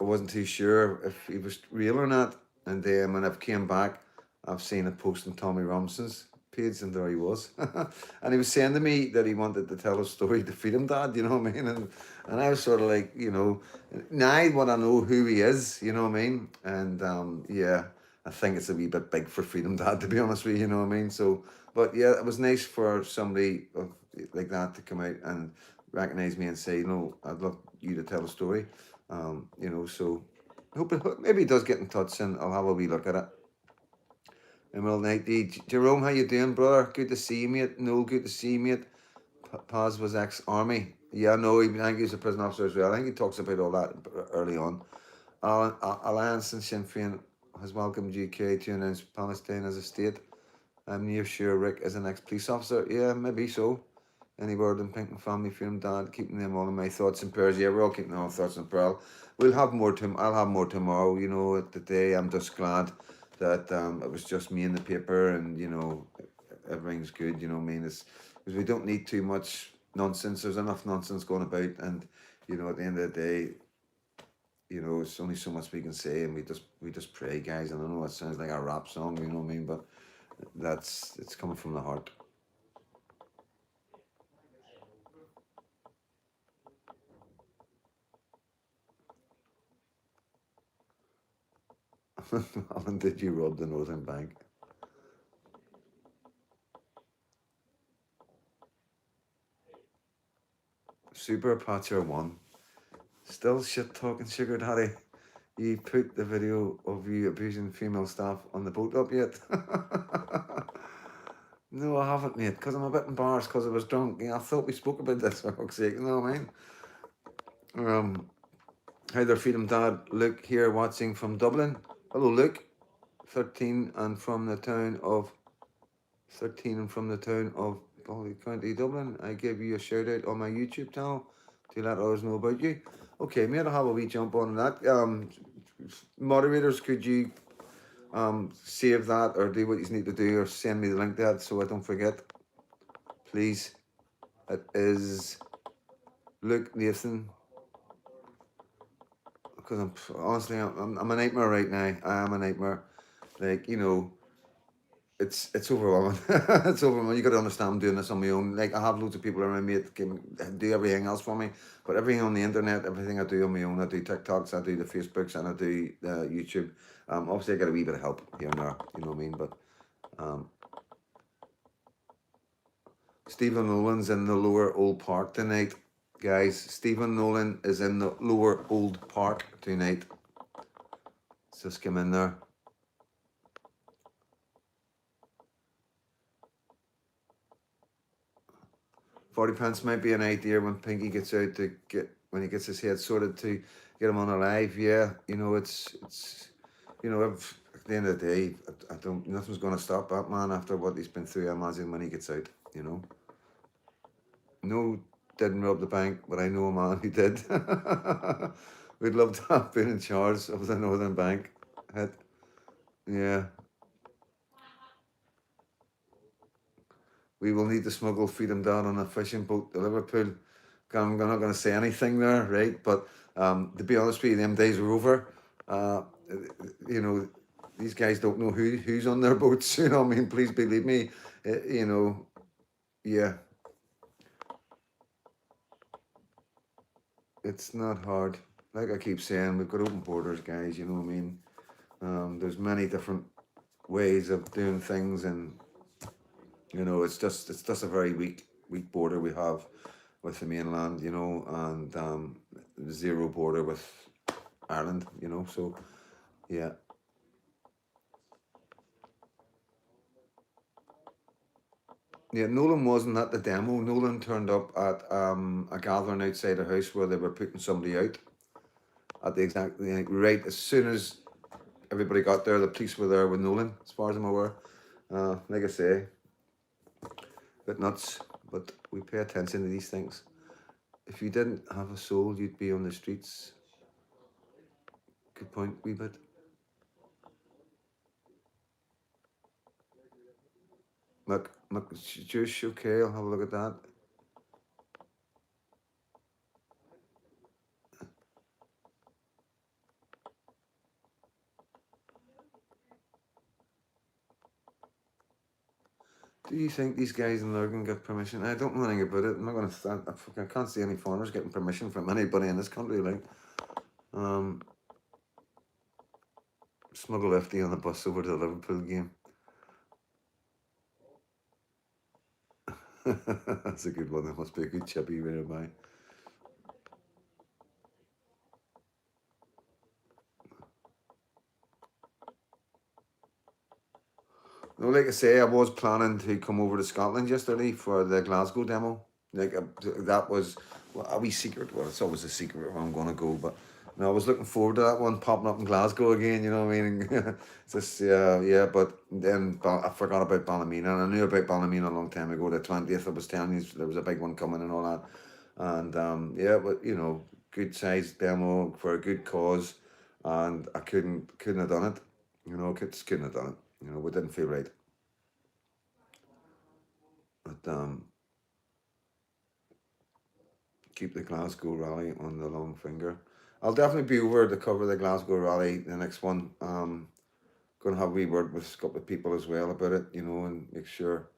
Speaker 1: I wasn't too sure if he was real or not. And then when I've came back, I've seen a post on Tommy Robson's page, and there he was. And he was saying to me that he wanted to tell a story to Freedom Dad, you know what I mean? And I was sort of like, you know, now I want to know who he is, you know what I mean? And yeah, I think it's a wee bit big for Freedom Dad, to be honest with you, you know what I mean? So, but yeah, it was nice for somebody like that to come out and recognize me and say, you know, I'd love you to tell a story. You know, so maybe he does get in touch, and I'll have a wee look at it. Emerald Night D. Jerome, how you doing, brother? Good to see you, mate. Noel, good to see you, mate. Paz was ex-army. Yeah, no, I think he's a prison officer as well. I think he talks about all that early on. Alliance and Sinn Féin has welcomed UK to announce Palestine as a state. I'm near sure Rick is an ex-police officer. Yeah, maybe so. Any word on Pink and Family Freedom Dad? Keeping them all in my thoughts and prayers. Yeah, we're all keeping our thoughts and prayers. We'll have more I'll have more tomorrow. You know, today I'm just glad that it was just me in the paper, and you know, everything's good. You know what I mean? It's because we don't need too much nonsense. There's enough nonsense going about, and you know, at the end of the day, you know, it's only so much we can say, and we just pray, guys. And I know it sounds like a rap song, you know what I mean, but it's coming from the heart. Alan, did you rob the Northern Bank? Super Patcher 1. Still shit talking, Sugar Daddy. You put the video of you abusing female staff on the boat up yet? No, I haven't, mate, because I'm a bit embarrassed because I was drunk. Yeah, I thought we spoke about this, for fuck's sake, you know what I mean? Hi there, Freedom Dad. Luke here watching from Dublin. Hello, Luke. 13 and from the town of Bally County, Dublin. I gave you a shout out on my YouTube channel. to let others know about you. Okay, mate, I'll have a wee jump on that. Moderators, could you save that or do what you need to do or send me the link to that so I don't forget, please? It is Luke Nathan, because honestly, I'm a nightmare right now. I am a nightmare. Like, you know, it's overwhelming. It's overwhelming. You got to understand I'm doing this on my own. Like, I have loads of people around me that can do everything else for me, but everything on the internet, everything I do on my own. I do TikToks, I do the Facebooks, and I do YouTube. Obviously, I got a wee bit of help here and there. You know what I mean? But um, Stephen Nolan's in the Lower Old Park tonight, guys. Stephen Nolan is in the Lower Old Park tonight. Let's just come in there. 40 pence might be an idea when Pinky gets out to get, when he gets his head sorted, to get him on a live. Yeah, you know, it's you know, at the end of the day, I don't, nothing's going to stop that man after what he's been through. I imagine when he gets out, you know. No, didn't rob the bank, but I know a man who did. We'd love to have been in charge of the Northern Bank. Yeah, we will need to smuggle Freedom down on a fishing boat to Liverpool. I'm not going to say anything there, right? But to be honest with you, them days are over. You know, these guys don't know who's on their boats. You know what I mean? Please believe me. You know, yeah, it's not hard. Like I keep saying, we've got open borders, guys. You know what I mean? There's many different ways of doing things, and you know, it's just a very weak border we have with the mainland. You know, and zero border with Ireland. You know, so yeah. Yeah, Nolan wasn't at the demo. Nolan turned up at a gathering outside a house where they were putting somebody out at the exact, like, right as soon as everybody got there. The police were there with Nolan, as far as I'm aware. Like I say, a bit nuts, but we pay attention to these things. If you didn't have a soul, you'd be on the streets. Good point, wee bit. Juice, okay, I'll have a look at that. Do you think these guys in Lurgan get permission? I don't know anything about it. I'm not going to stand. I can't see any foreigners getting permission from anybody in this country. Like, smuggle FD on the bus over to the Liverpool game. That's a good one. That must be a good chippy nearby. No, like I say, I was planning to come over to Scotland yesterday for the Glasgow demo. Like that was a wee secret. Well, it's always a secret where I'm going to go, but no, I was looking forward to that one popping up in Glasgow again. You know what I mean? Just yeah. But then I forgot about Ballymena, and I knew about Ballymena a long time ago. The 20th, I was telling you there was a big one coming and all that. And yeah, but you know, good sized demo for a good cause, and I couldn't have done it. You know, just couldn't have done it. You know, it didn't feel right. But keep the Glasgow rally on the long finger. I'll definitely be over to cover the Glasgow rally, the next one. Gonna have a wee word with a couple of people as well about it, you know, and make sure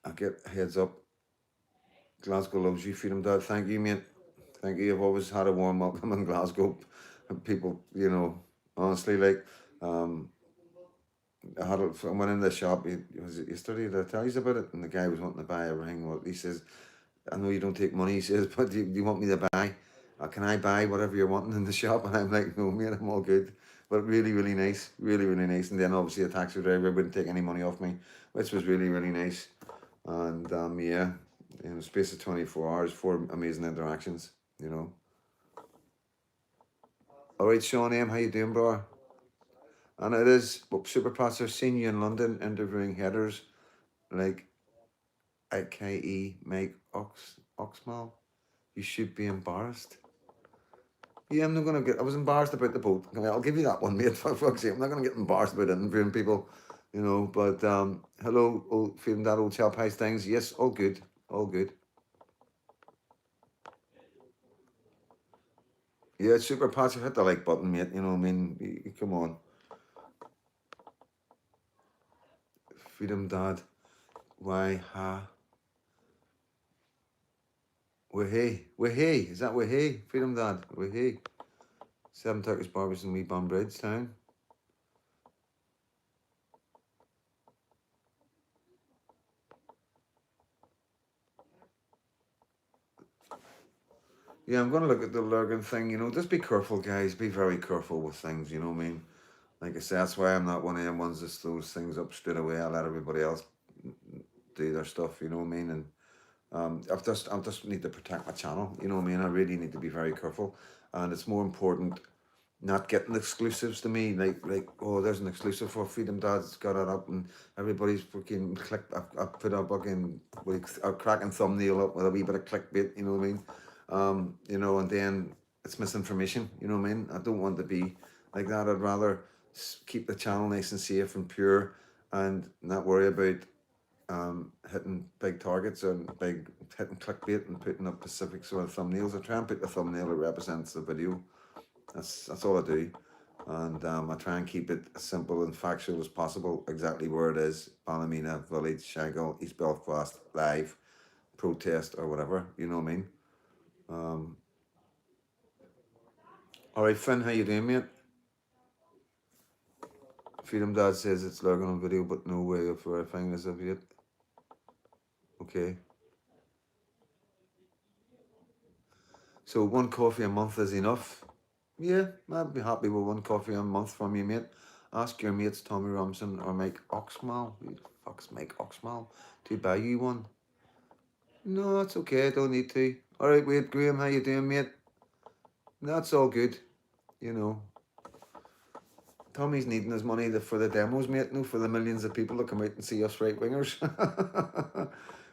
Speaker 1: I get heads up. Glasgow loves you, Freedom Dad. Thank you, mate. Thank you. I've always had a warm welcome in Glasgow. People, you know, honestly, like, I went in the shop. Was it yesterday? Did I tell you about it? And the guy was wanting to buy a ring. Well, he says, "I know you don't take money." He says, "But do you want me to buy? Can I buy whatever you're wanting in the shop?" And I'm like, "No, mate, I'm all good." But really, really nice, really, really nice. And then obviously the taxi driver wouldn't take any money off me, which was really, really nice. And yeah, in the space of 24 hours, 4 amazing interactions. You know. All right, Sean M, how you doing, bro? And it is Super Passer. Seen you in London interviewing headers like IKE Mike Oxmal. You should be embarrassed. Yeah, I'm not gonna get. I was embarrassed about the boat. I mean, I'll give you that one, mate. For fuck's sake, I'm not gonna get embarrassed about interviewing people, you know. But hello, old feeling that old chap. How's things? Yes, all good, all good. Yeah, super passive. Hit the like button, mate. You know what I mean? Come on, Freedom Dad. Why ha? Wahay, wahay. Is that wahay? Freedom Dad. Wahay. 7 Turkish barbers in Wee Bum Bridge town. Yeah, I'm gonna look at the Lurgan thing. You know, just be careful, guys. Be very careful with things. You know what I mean? Like I say, that's why I'm not one of them ones that throws things up straight away. I let everybody else do their stuff. You know what I mean? And I just need to protect my channel. You know what I mean? I really need to be very careful, and it's more important not getting exclusives to me. Like oh, there's an exclusive for Freedom Dad's got it up, and everybody's fucking clicked. I've put a fucking a cracking thumbnail up with a wee bit of clickbait. You know what I mean? You know, and then it's misinformation. You know what I mean? I don't want to be like that. I'd rather keep the channel nice and safe and pure, and not worry about hitting big targets and hitting clickbait and putting up specific sort of thumbnails. I try and put the thumbnail that represents the video. That's all I do, and I try and keep it as simple and factual as possible. Exactly where it is: Ballymena Village, Shankill, East Belfast, live protest or whatever. You know what I mean? Um, all right, Finn, how you doing, mate? Freedom Dad says it's logging on video, but no way of verifying this of yet. Okay. So 1 coffee a month is enough. Yeah, I'd be happy with 1 coffee a month from you, mate. Ask your mates Tommy Robinson or Mike Oxmal. Who the fuck's Mike Oxmal? To buy you one. No, it's okay. I don't need to. All right, wait, Graham, how you doing, mate? That's all good. You know, Tommy's needing his money for the demos, mate. No, for the millions of people that come out and see us right wingers.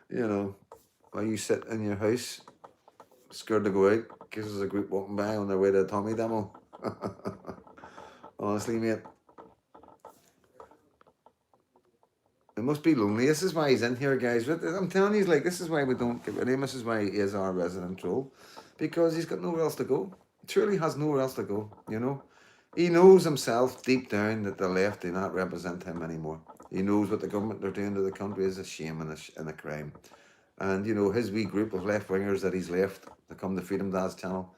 Speaker 1: You know, while you sit in your house, scared to go out, because there's a group walking by on their way to a Tommy demo. Honestly, mate. It must be lonely. This is why he's in here, guys. I'm telling you, like, this is why we don't get rid of him. This is why he is our resident troll. Because he's got nowhere else to go. Truly has nowhere else to go, you know. He knows himself deep down that the left do not represent him anymore. He knows what the government are doing to the country is a shame and a crime. And, you know, his wee group of left-wingers that he's left to come to Freedom Dad's channel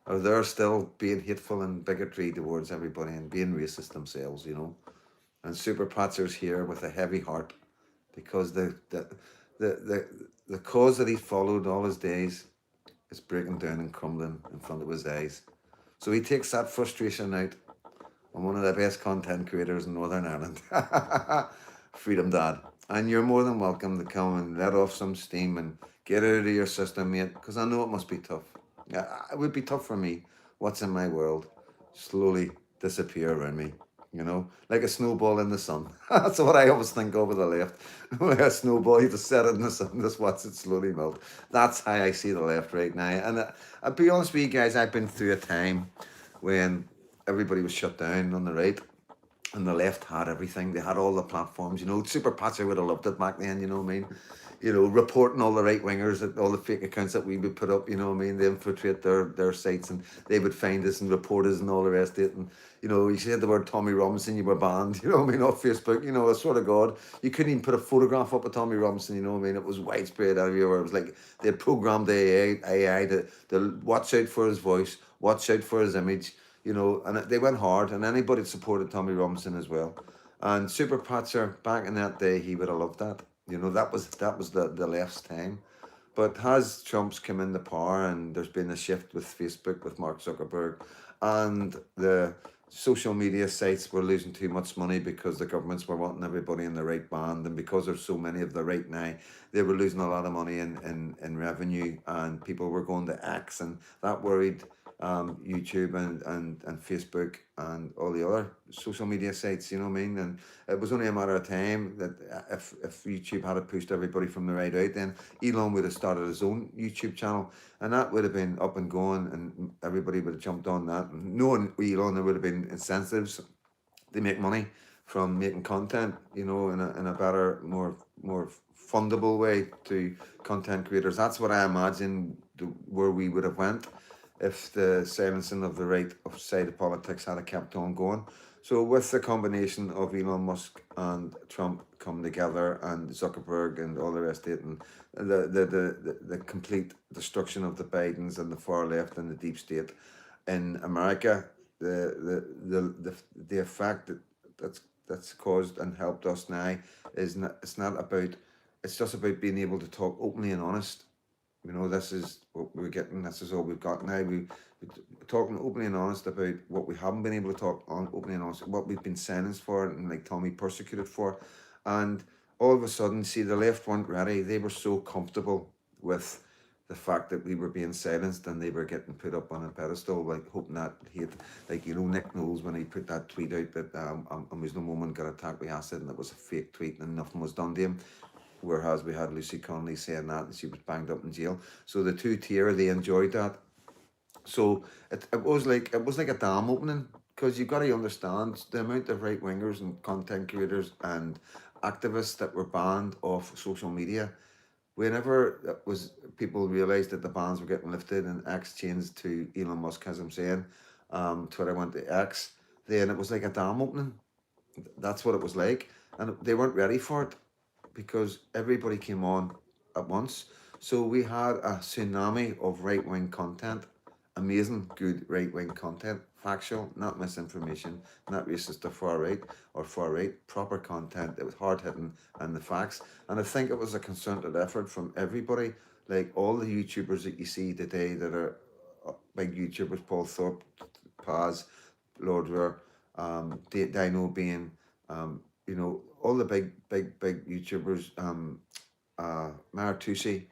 Speaker 1: are there still being hateful and bigotry towards everybody and being racist themselves, you know. And Super Patzer's here with a heavy heart because the cause that he followed all his days is breaking down and crumbling in front of his eyes. So he takes that frustration out on one of the best content creators in Northern Ireland, Freedom Dad. And you're more than welcome to come and let off some steam and get it out of your system, mate, because I know it must be tough. Yeah, it would be tough for me. What's in my world slowly disappear around me, you know, like a snowball in the sun. That's what I always think over the left. Like a snowball, you just set it in the sun, just watch it slowly melt. That's how I see the left right now. And I'll be honest with you guys, I've been through a time when everybody was shut down on the right and the left had everything. They had all the platforms, you know. Super Patsy would have loved it back then, you know what I mean? You know, reporting all the right wingers, all the fake accounts that we would put up, you know what I mean? They infiltrate their sites and they would find us and report us and all the rest of it. And, you know, you said the word Tommy Robinson, you were banned, you know what I mean, off Facebook, you know, I swear to God. You couldn't even put a photograph up of Tommy Robinson, you know what I mean? It was widespread everywhere. It was like they had programmed the AI to watch out for his voice, watch out for his image, you know, and they went hard, and anybody that supported Tommy Robinson as well. And Super Patzer, back in that day, he would have loved that. You know, that was the left's time. But has Trump's come into power and there's been a shift with Facebook, with Mark Zuckerberg, and the social media sites were losing too much money because the governments were wanting everybody in the right band, and because there's so many of the right now, they were losing a lot of money in revenue, and people were going to X, and that worried YouTube and Facebook and all the other social media sites, you know what I mean? And it was only a matter of time that if YouTube had pushed everybody from the right out, then Elon would have started his own YouTube channel, and that would have been up and going, and everybody would have jumped on that. And knowing Elon, there would have been incentives to make money from making content, you know, in a better, more fundable way to content creators. That's what I imagine where we would have went if the silencing of the right of side of politics had kept on going. So with the combination of Elon Musk and Trump coming together and Zuckerberg and all the rest of it, and the complete destruction of the Bidens and the far left and the deep state in America, the effect that's caused and helped us now is not, it's not about, it's just about being able to talk openly and honest. You know, this is what we're getting. This is all we've got now. We're talking openly and honest about what we haven't been able to talk on openly and honest, what we've been silenced for, and like Tommy persecuted for, and all of a sudden, see, the left weren't ready. They were so comfortable with the fact that we were being silenced and they were getting put up on a pedestal, like hoping that hate, like, you know, Nick Knowles when he put that tweet out that a Muslim woman got attacked with acid and it was a fake tweet and nothing was done to him. Whereas we had Lucy Connolly saying that and she was banged up in jail. So the two tier, they enjoyed that. So it was like a dam opening, because you've got to understand the amount of right wingers and content creators and activists that were banned off social media. Whenever it was people realised that the bans were getting lifted and X changed to Elon Musk, as I'm saying, Twitter went to X, then it was like a dam opening. That's what it was like, and they weren't ready for it because everybody came on at once. So we had a tsunami of right wing content, amazing, good right wing content, factual, not misinformation, not racist or far right, proper content. It was hard hitting and the facts. And I think it was a concerted effort from everybody, like all the YouTubers that you see today that are big YouTubers, Paul Thorpe, Paz, Lord Rare, Dino Bean, you know, all the big YouTubers, Maratusi,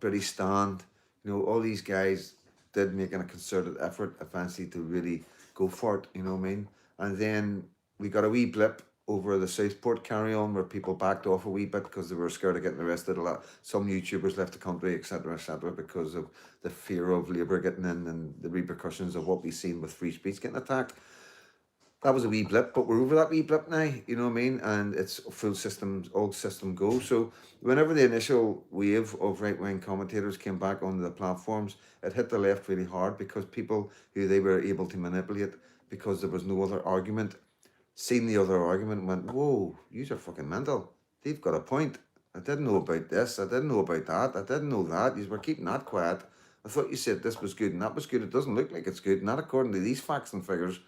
Speaker 1: British Stand, you know, all these guys did make a concerted effort eventually to really go for it, you know what I mean? And then we got a wee blip over the Southport carry on where people backed off a wee bit because they were scared of getting arrested a lot. Some YouTubers left the country, etc., because of the fear of Labour getting in and the repercussions of what we've seen with free speech getting attacked. That was a wee blip, but we're over that wee blip now, you know what I mean? And it's full systems, all system go. So whenever the initial wave of right-wing commentators came back onto the platforms, it hit the left really hard because people who they were able to manipulate because there was no other argument, seen the other argument and went, whoa, yous are fucking mental. They've got a point. I didn't know about this. I didn't know about that. I didn't know that. You were keeping that quiet. I thought you said this was good and that was good. It doesn't look like it's good, not according to these facts and figures.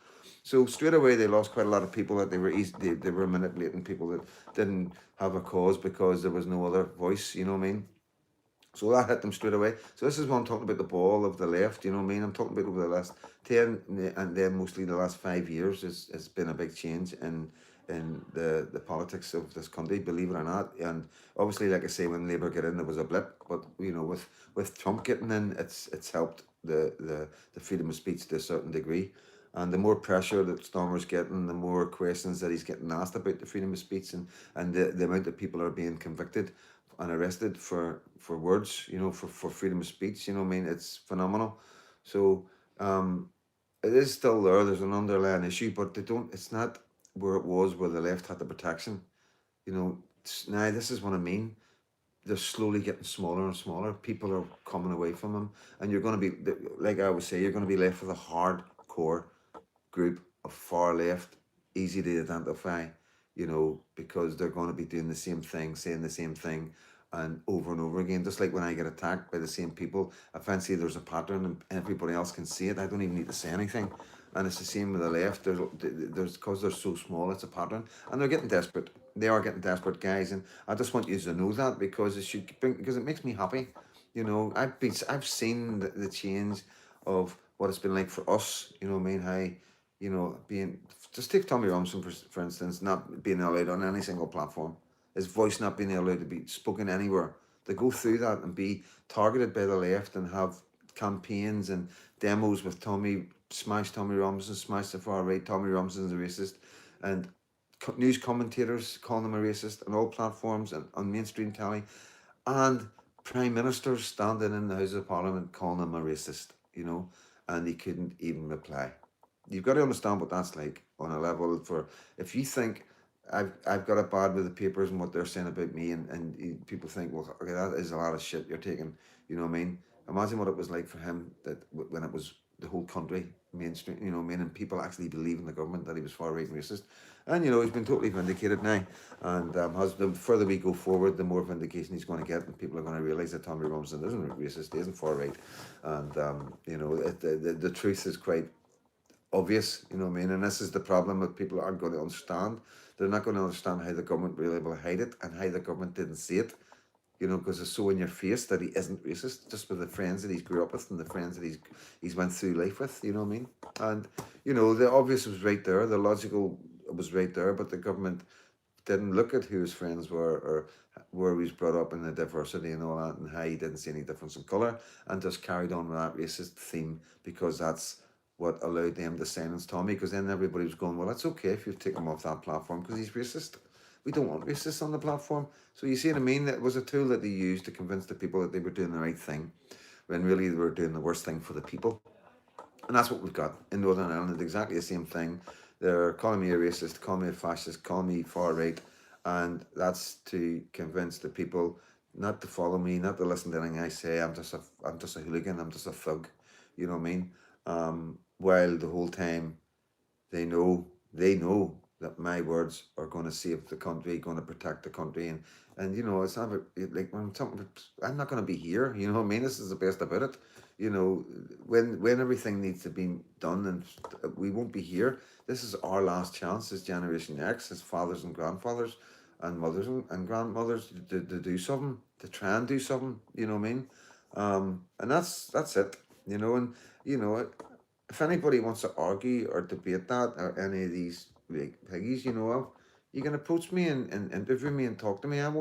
Speaker 1: So straight away they lost quite a lot of people that they were manipulating people that didn't have a cause because there was no other voice, you know what I mean? So that hit them straight away. So this is what I'm talking about, the ball of the left, you know what I mean? I'm talking about over the last 10 and then mostly the last 5 years has been a big change in the politics of this country, believe it or not. And obviously, like I say, when Labour get in, there was a blip. But, you know, with Trump getting in, it's helped the freedom of speech to a certain degree. And the more pressure that Stormer's getting, the more questions that he's getting asked about the freedom of speech and the amount that people are being convicted and arrested for words, you know, for freedom of speech, you know what I mean? It's phenomenal. So it is still there. There's an underlying issue, but it's not where it was where the left had the protection. You know, now this is what I mean. They're slowly getting smaller and smaller. People are coming away from them. And you're going to be, like I always say, you're going to be left with a hardcore group of far left, easy to identify, you know, because they're going to be doing the same thing, saying the same thing, and over again. Just like when I get attacked by the same people, eventually there's a pattern and everybody else can see it. I don't even need to say anything. And it's the same with the left. There's because they're so small, it's a pattern, and they're getting desperate. They are getting desperate, guys, and I just want you to know that because it makes me happy. You know, I've seen the change of what it's been like for us. You know what I mean? How, you know, just take Tommy Robinson for instance, not being allowed on any single platform, his voice not being allowed to be spoken anywhere. To go through that and be targeted by the left and have campaigns and demos with smash Tommy Robinson, smash the far right, Tommy Robinson's a racist, and news commentators calling him a racist on all platforms and on mainstream telly, and prime ministers standing in the House of Parliament calling him a racist, and he couldn't even reply. You've got to understand what that's like on a level for if you think I've got it bad with the papers and what they're saying about me, and people think, well, okay, that is a lot of shit you're taking. You know what I mean? Imagine what it was like for him that when it was the whole country mainstream, and people actually believe in the government that he was far right and racist. And he's been totally vindicated now. And as the further we go forward, the more vindication he's going to get, and people are going to realise that Tommy Robinson isn't racist, he isn't far right, and the truth is quite obvious, you know what I mean? And this is the problem that people aren't going to understand. They're not going to understand how the government really will hide it and how the government didn't see it, because it's so in your face that he isn't racist, just with the friends that he's grew up with and the friends that he's went through life with, you know what I mean? And, the obvious was right there, the logical was right there, but the government didn't look at who his friends were or where he was brought up in the diversity and all that and how he didn't see any difference in colour and just carried on with that racist theme because that's what allowed them to silence Tommy, because then everybody was going, well, it's okay if you've taken him off that platform because he's racist. We don't want racists on the platform. So you see what I mean? It was a tool that they used to convince the people that they were doing the right thing when really they were doing the worst thing for the people. And that's what we've got in Northern Ireland, exactly the same thing. They're calling me a racist, calling me a fascist, calling me far right, and that's to convince the people not to follow me, not to listen to anything I say. I'm just a hooligan, I'm just a thug, you know what I mean? While the whole time they know that my words are going to save the country, going to protect the country, and it's not like when I'm not going to be here. You know what I mean? This is the best about it. When everything needs to be done, and we won't be here. This is our last chance as Generation X, as fathers and grandfathers, and mothers and grandmothers to do something, to try and do something. You know what I mean? And that's it. And you know if anybody wants to argue or debate that or any of these big piggies, you can approach me and interview me and talk to me. I'm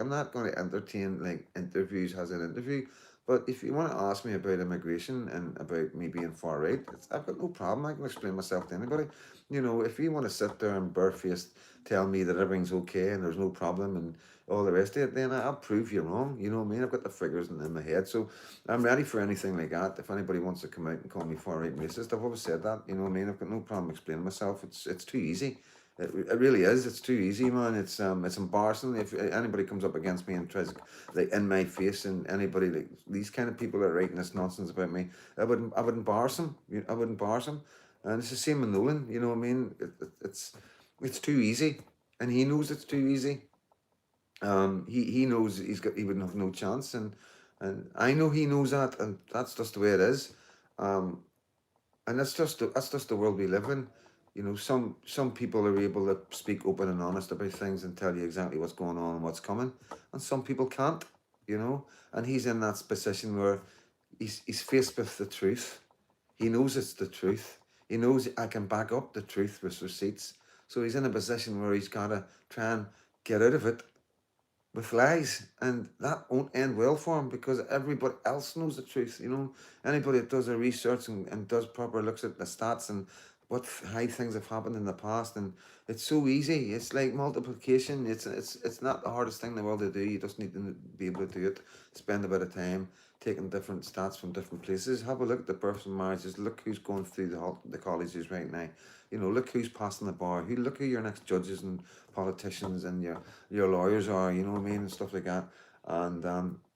Speaker 1: not going to entertain like interviews as an interview. But if you want to ask me about immigration and about me being far right, I've got no problem. I can explain myself to anybody. If you want to sit there and barefaced tell me that everything's okay and there's no problem and all the rest of it, then I'll prove you wrong. You know what I mean? I've got the figures in my head. So I'm ready for anything like that. If anybody wants to come out and call me far right and racist, I've always said that. You know what I mean? I've got no problem explaining myself. It's too easy. It really is. It's too easy, man. It's embarrassing if anybody comes up against me and tries like in my face, and anybody like these kind of people are writing this nonsense about me. I would embarrass them. I would embarrass them. And it's the same with Nolan. You know what I mean? It's too easy, and he knows it's too easy. He knows he wouldn't have no chance, and I know he knows that, and that's just the way it is. And that's just the world we live in. Some people are able to speak open and honest about things and tell you exactly what's going on and what's coming, and some people can't. And he's in that position where he's faced with the truth. He knows it's the truth. He knows I can back up the truth with receipts. So he's in a position where he's got to try and get out of it with lies, and that won't end well for him because everybody else knows the truth. Anybody that does their research and does proper looks at the stats and how things have happened in the past, and it's so easy. It's like multiplication. It's not the hardest thing in the world to do. You just need to be able to do it. Spend a bit of time taking different stats from different places. Have a look at the births and marriages. Look who's going through the colleges right now. Look who's passing the bar. Look who your next judges and politicians and your lawyers are. You know what I mean, and stuff like that. And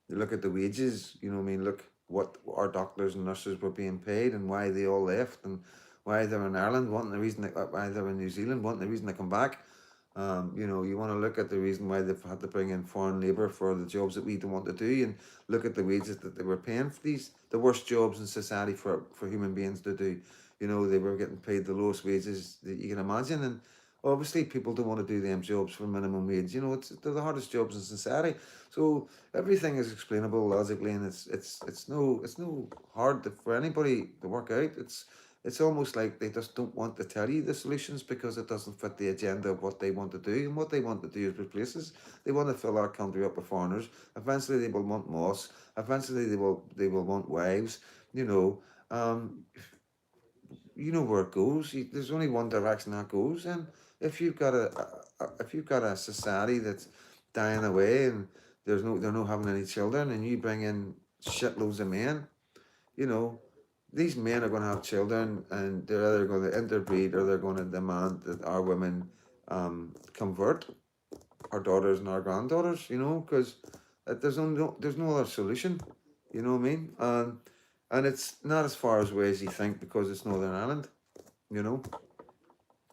Speaker 1: you look at the wages. You know what I mean. Look what our doctors and nurses were being paid and why they all left and why they're in Ireland, wanting the reason why they're in New Zealand, wanting the reason to come back. You want to look at the reason why they've had to bring in foreign labour for the jobs that we don't want to do, and look at the wages that they were paying for the worst jobs in society for human beings to do. They were getting paid the lowest wages that you can imagine, and obviously people don't want to do them jobs for minimum wage. They're the hardest jobs in society. So everything is explainable logically, and it's no hard for anybody to work out. It's almost like they just don't want to tell you the solutions because it doesn't fit the agenda of what they want to do. And what they want to do is replace us. They want to fill our country up with foreigners. Eventually they will want mosques. Eventually they will want wives. You know, um, you know where it goes. There's only one direction that goes, and if you've got if you've got a society that's dying away and they're not having any children, and you bring in shitloads of men, you know, these men are going to have children, and they're either going to interbreed or they're going to demand that our women convert our daughters and our granddaughters. You know, because there's no other solution. You know what I mean? And it's not as far away as you think because it's Northern Ireland. You know,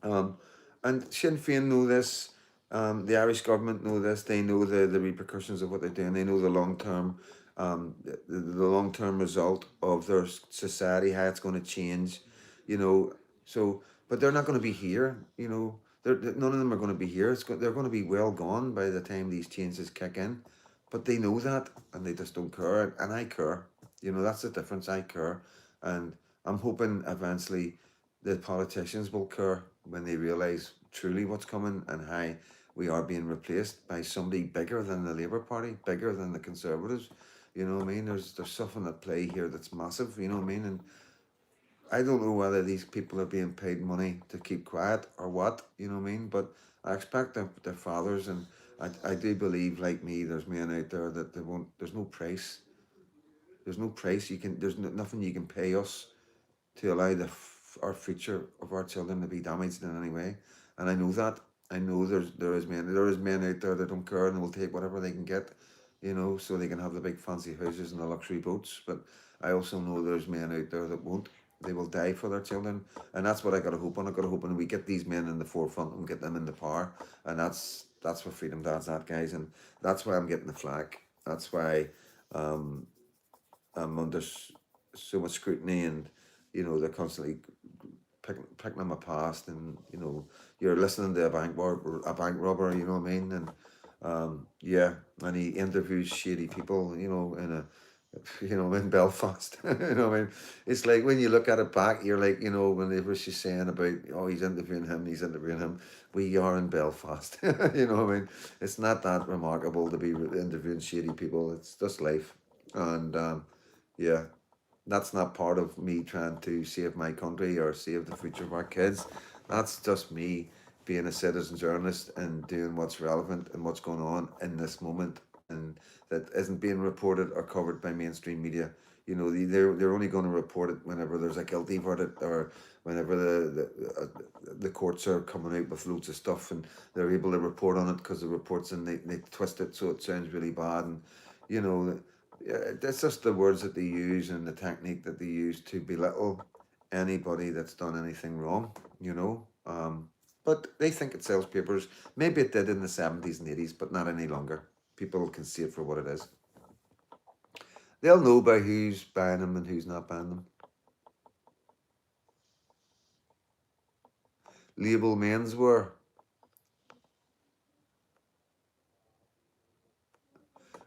Speaker 1: um, and Sinn Féin know this. The Irish government know this. They know the repercussions of what they're doing. They know the long term, the long term result of their society, how it's going to change. You know, so but they're not going to be here. You know, none of them are going to be here. They're going to be well gone by the time these changes kick in. But they know that, and they just don't care. And I care. You know, that's the difference. I care, and I'm hoping eventually the politicians will care when they realise truly what's coming and how we are being replaced by somebody bigger than the Labour Party, bigger than the Conservatives. You know what I mean? There's something at play here that's massive. You know what I mean? And I don't know whether these people are being paid money to keep quiet or what. You know what I mean? But I expect their fathers, and I do believe, like me, there's men out there that they won't. There's no price. There's no price you can. There's nothing you can pay us to allow our future of our children to be damaged in any way. And I know that. I know there is men out there that don't care and will take whatever they can get, you know, so they can have the big fancy houses and the luxury boats. But I also know there's men out there that won't. They will die for their children, and that's what I got to hope on. I got to hope on we get these men in the forefront and get them in the power, and that's where Freedom Dad's at, guys, and that's why I'm getting the flag. That's why um, I'm under so much scrutiny, and you know they're constantly picking on my past, and you know you're listening to a bank robber, you know what I mean, and yeah, and he interviews shady people, you know, in a you know in Belfast, you know what I mean. It's like when you look at it back, you're like, you know, when they were just saying about, oh, he's interviewing him. We are in Belfast, you know what I mean. It's not that remarkable to be interviewing shady people. It's just life, and yeah, that's not part of me trying to save my country or save the future of our kids. That's just me being a citizen journalist and doing what's relevant and what's going on in this moment, and that isn't being reported or covered by mainstream media. You know, they're only going to report it whenever there's a guilty verdict or whenever the courts are coming out with loads of stuff and they're able to report on it because the reports and they twist it so it sounds really bad, and you know, yeah, that's just the words that they use and the technique that they use to belittle anybody that's done anything wrong, you know. But they think it sells papers. Maybe it did in the 70s and 80s, but not any longer. People can see it for what it is. They'll know by who's buying them and who's not buying them. Label menswear.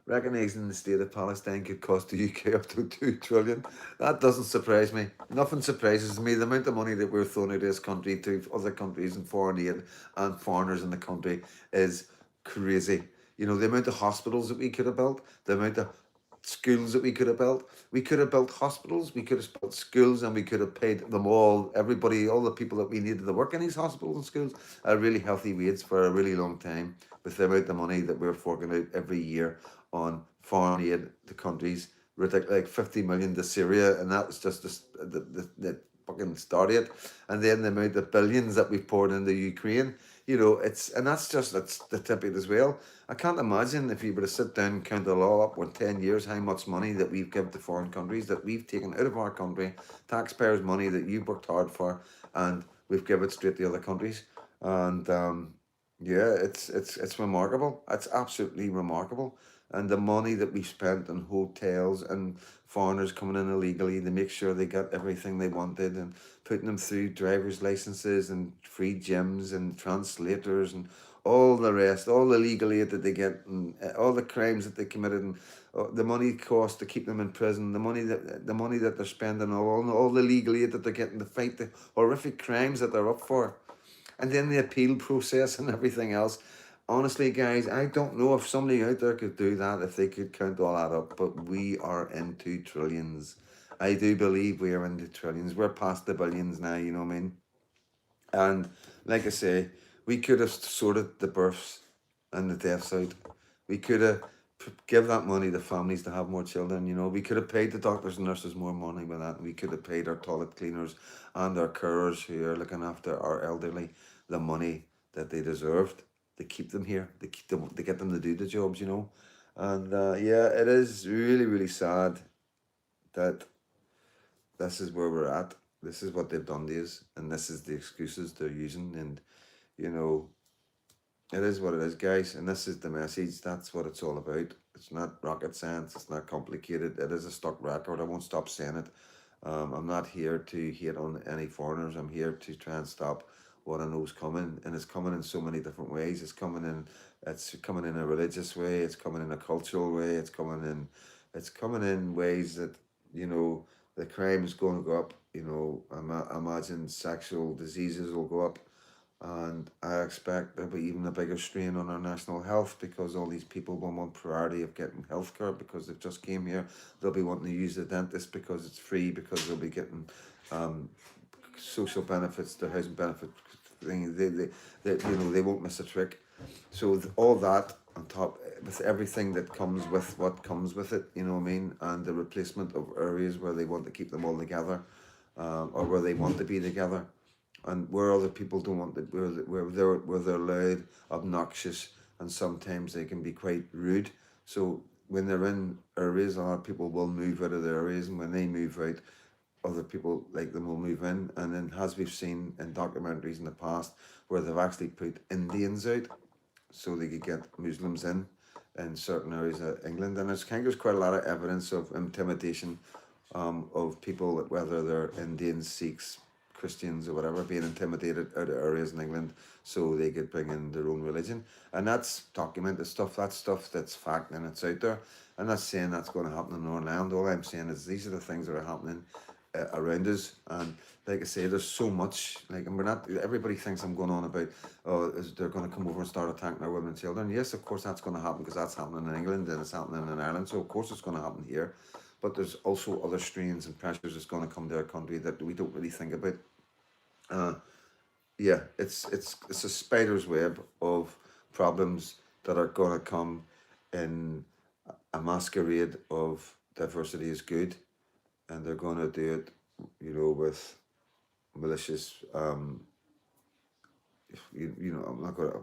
Speaker 1: Recognising the state of Palestine could cost the UK up to 2 trillion. That doesn't surprise me. Nothing surprises me. The amount of money that we're throwing out this country to other countries and foreign aid and foreigners in the country is crazy. You know, the amount of hospitals that we could have built, the amount of schools that we could have built. We could have built hospitals, we could have built schools, and we could have paid them all, everybody, all the people that we needed to work in these hospitals and schools, a really healthy wage for a really long time with the amount of money that we're forking out every year on foreign aid to countries, like 50 million to Syria, and that was just the fucking start it. And then the amount of billions that we've poured into Ukraine, you know, that's the tip of it as well. I can't imagine if you were to sit down and count it all up in 10 years, how much money that we've given to foreign countries, that we've taken out of our country, taxpayers' money that you've worked hard for, and we've given it straight to other countries. And yeah, it's remarkable. It's absolutely remarkable. And the money that we spent on hotels and foreigners coming in illegally to make sure they got everything they wanted, and putting them through driver's licenses and free gyms and translators and all the rest, all the legal aid that they get, and all the crimes that they committed, and the money cost to keep them in prison, the money that they're spending, all the legal aid that they're getting to fight the horrific crimes that they're up for, and then the appeal process and everything else. Honestly, guys, I don't know if somebody out there could do that, if they could count all that up, but we are into trillions. I do believe we are in the trillions. We're past the billions now, you know what I mean? And like I say, we could have sorted the births and the deaths out. We could have give that money to families to have more children. You know, we could have paid the doctors and nurses more money with that. We could have paid our toilet cleaners and our carers who are looking after our elderly the money that they deserved to keep them here, to keep them, to get them to do the jobs. You know, and yeah, it is really really sad that this is where we're at. This is what they've done to us, and this is the excuses they're using. And you know, it is what it is, guys. And this is the message. That's what it's all about. It's not rocket science. It's not complicated. It is a stuck record. I won't stop saying it. I'm not here to hate on any foreigners. I'm here to try and stop what I know is coming, and it's coming in so many different ways. It's coming in a religious way. It's coming in a cultural way. It's coming in ways that you know the crime is going to go up. You know, I imagine sexual diseases will go up, and I expect there'll be even a bigger strain on our national health because all these people will want priority of getting healthcare because they've just came here. They'll be wanting to use the dentist because it's free, because they'll be getting um, social benefits, the housing benefit thing. They you know they won't miss a trick. So all that on top with everything that comes with what comes with it, you know what I mean, and the replacement of areas where they want to keep them all together, or where they want to be together, and where other people don't want to, where they're loud, obnoxious, and sometimes they can be quite rude. So when they're in areas, a lot of people will move out of their areas, and when they move out, other people like them will move in. And then, as we've seen in documentaries in the past, where they've actually put Indians out so they could get Muslims in certain areas of England. And there's quite a lot of evidence of intimidation of people, whether they're Indians, Sikhs, Christians, or whatever, being intimidated out of areas in England so they could bring in their own religion. And that's documented stuff. That's stuff that's fact and it's out there. I'm not saying that's going to happen in Northern Ireland. All I'm saying is these are the things that are happening around us. And like I say, there's so much. Like, and we're not. Everybody thinks I'm going on about, oh, they're going to come over and start attacking our women and children. Yes, of course that's going to happen because that's happening in England and it's happening in Ireland. So of course it's going to happen here. But there's also other strains and pressures that's going to come to our country that we don't really think about. Uh, yeah, it's a spider's web of problems that are going to come in a masquerade of diversity is good, and they're going to do it, you know, with malicious. You know, I'm not gonna.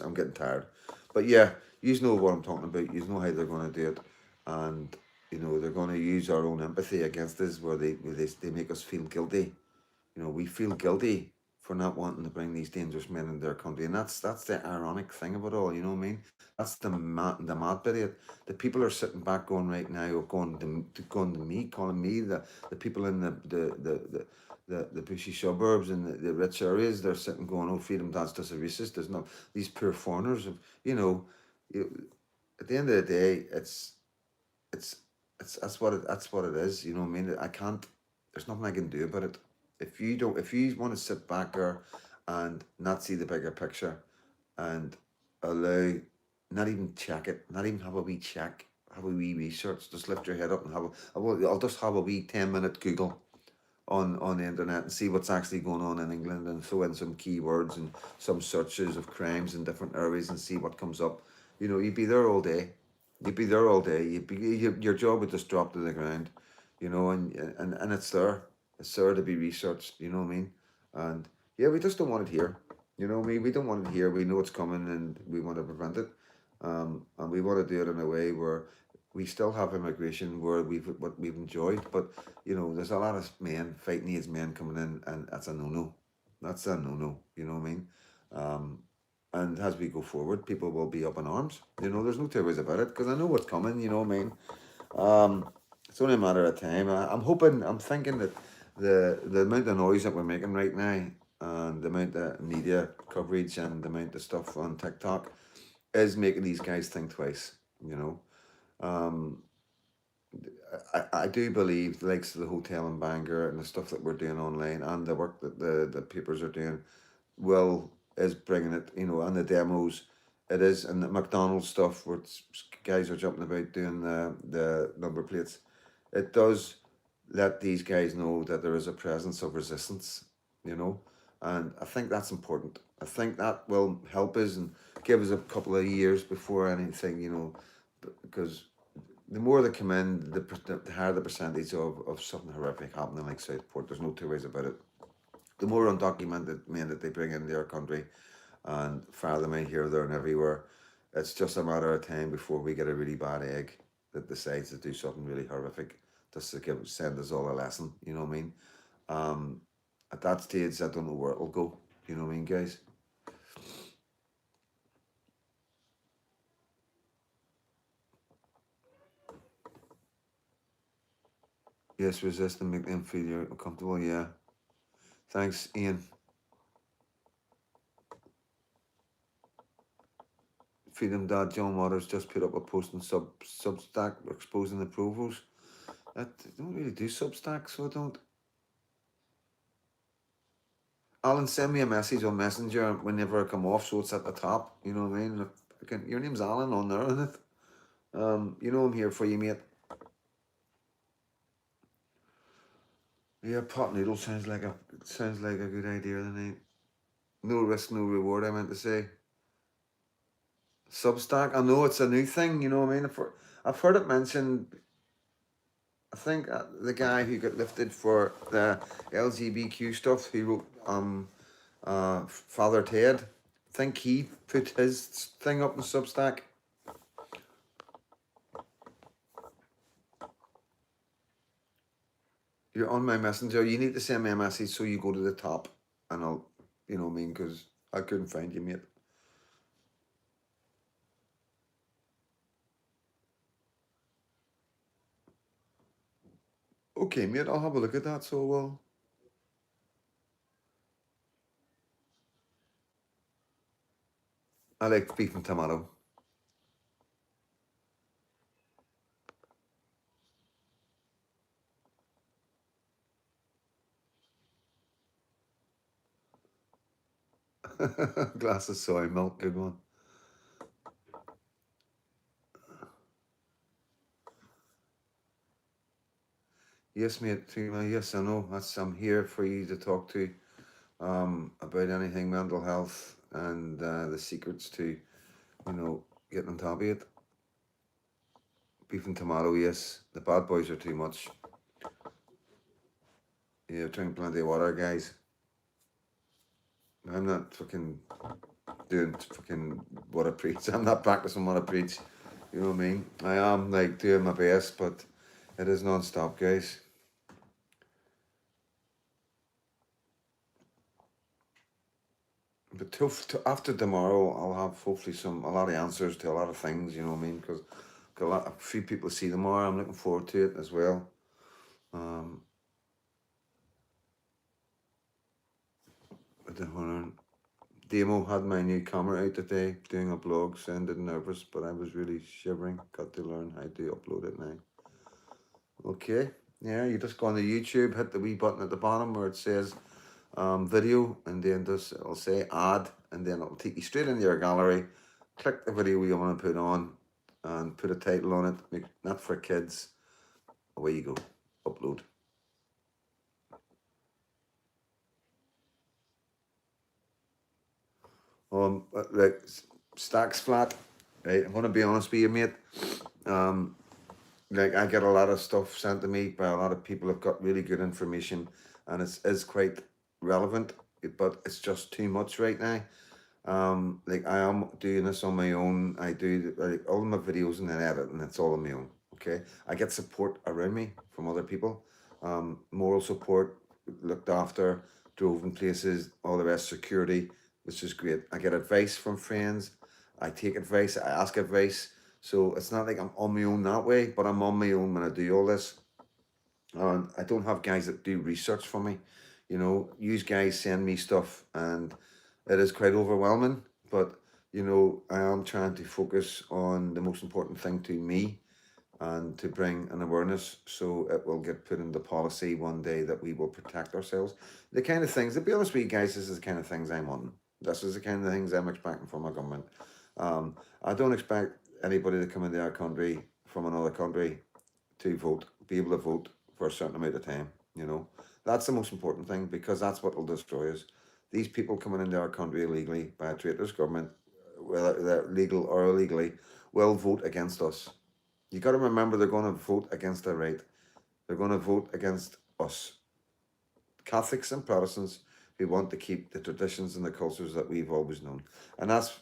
Speaker 1: I'm getting tired, but yeah, you know what I'm talking about. You know how they're going to do it, and you know they're going to use our own empathy against us, where they make us feel guilty. You know, we feel guilty for not wanting to bring these dangerous men in their country, and that's the ironic thing of it all. You know what I mean? That's the mad bit of it. The people are sitting back going right now, or going to me, calling me the people in the bushy suburbs and the rich areas. They're sitting going, "Oh, freedom dance just a racist." There's no these poor foreigners. You know, you, at the end of the day, it's that's what it is. You know what I mean? I can't. There's nothing I can do about it. If you want to sit back there and not see the bigger picture and allow, not even check it, not even have a wee check, have a wee research, just lift your head up and I'll just have a wee 10-minute Google on the internet and see what's actually going on in England, and throw in some keywords and some searches of crimes in different areas and see what comes up. You know, you'd be there all day. You'd be there all day. Your job would just drop to the ground, you know, and it's there. It's there to be researched, you know what I mean? And yeah, we just don't want it here. You know what I mean? We don't want it here. We know it's coming and we want to prevent it. And we want to do it in a way where we still have immigration where what we've enjoyed, but you know, there's a lot of men fighting these men coming in, and that's a no-no. That's a no-no. You know what I mean? Um, and as we go forward, people will be up in arms. You know, there's no two ways about it because I know what's coming. You know what I mean? It's only a matter of time. I'm hoping. I'm thinking that the amount of noise that we're making right now, and the amount of media coverage and the amount of stuff on TikTok, is making these guys think twice. You know. Um, I do believe the likes of the hotel in Bangor and the stuff that we're doing online and the work that the papers are doing will is bringing it, you know, and the demos it is, and the McDonald's stuff where guys are jumping about doing the number plates. It does. let these guys know that there is a presence of resistance, you know, and I think that's important. I think that will help us and give us a couple of years before anything, you know, because the more they come in, the higher the percentage of something horrific happening like Southport. There's no two ways about it. The more undocumented men that they bring into our country and fire them in here, there, and everywhere, it's just a matter of time before we get a really bad egg that decides to do something really horrific just to send us all a lesson. You know what I mean? Um, at that stage, I don't know where it'll go. You know what I mean, guys? Yes, resist and make them feel you're uncomfortable. Yeah. Thanks, Ian. Freedom Dad John Waters just put up a post on Substack exposing the provos. I don't really do Substack, so I don't. Alan, send me a message on Messenger whenever I come off, so it's at the top. You know what I mean? Your name's Alan on there, isn't it? You know I'm here for you, mate. Yeah, pot noodle sounds like a good idea. Then no risk, no reward. I meant to say. Substack. I know it's a new thing. You know what I mean? I've heard it mentioned. I think the guy who got lifted for the LGBTQ stuff, who wrote Father Ted. I think he put his thing up in Substack. You're on my messenger. You need to send me a message so you go to the top, and I'll, you know what I mean, because I couldn't find you, mate. Okay, mate, I'll have a look at that. So well, I like beef and tomato. Glass of soy milk, good one. Yes, mate. Yes, I know. I'm here for you to talk to about anything mental health and the secrets to, you know, getting on top of it. Beef and tomato, yes. The bad boys are too much. Yeah, drink plenty of water, guys. I'm not fucking doing fucking what I preach. I'm not practicing what I preach. You know what I mean? I am like doing my best, but it is non-stop, guys. But after tomorrow, I'll have hopefully a lot of answers to a lot of things. You know what I mean? Because a few people to see tomorrow. I'm looking forward to it as well. But then Demo had my new camera out today, doing a blog. Sounded nervous, but I was really shivering. Got to learn how to upload it now. Okay, yeah, you just go on the YouTube, hit the wee button at the bottom where it says video, and then it'll say add, and then it'll take you straight into your gallery. Click the video you want to put on, and put a title on it. Make not for kids. Away you go. Upload. Like Stacks flat. Right, I'm gonna be honest with you, mate. Like I get a lot of stuff sent to me by a lot of people who've got really good information, and it is quite relevant, but it's just too much right now. Like I am doing this on my own. I do like all my videos and then edit, and it's all on my own. Okay, I get support around me from other people, moral support, looked after, drove in places, all the rest, security, which is great. I get advice from friends. I take advice. I ask advice. So it's not like I'm on my own that way, but I'm on my own when I do all this. And I don't have guys that do research for me. You know, use guys send me stuff, and it is quite overwhelming. But you know, I am trying to focus on the most important thing to me, and to bring an awareness so it will get put into policy one day that we will protect ourselves. The kind of things, to be honest with you guys, this is the kind of things I'm wanting. This is the kind of things I'm expecting from our government. I don't expect anybody to come into our country from another country to vote, be able to vote for a certain amount of time. You know, that's the most important thing, because that's what will destroy us. These people coming into our country illegally by a traitorous government, whether they're legal or illegally, will vote against us. You got to remember, they're going to vote against their right. They're going to vote against us, Catholics and Protestants, who want to keep the traditions and the cultures that we've always known. And that's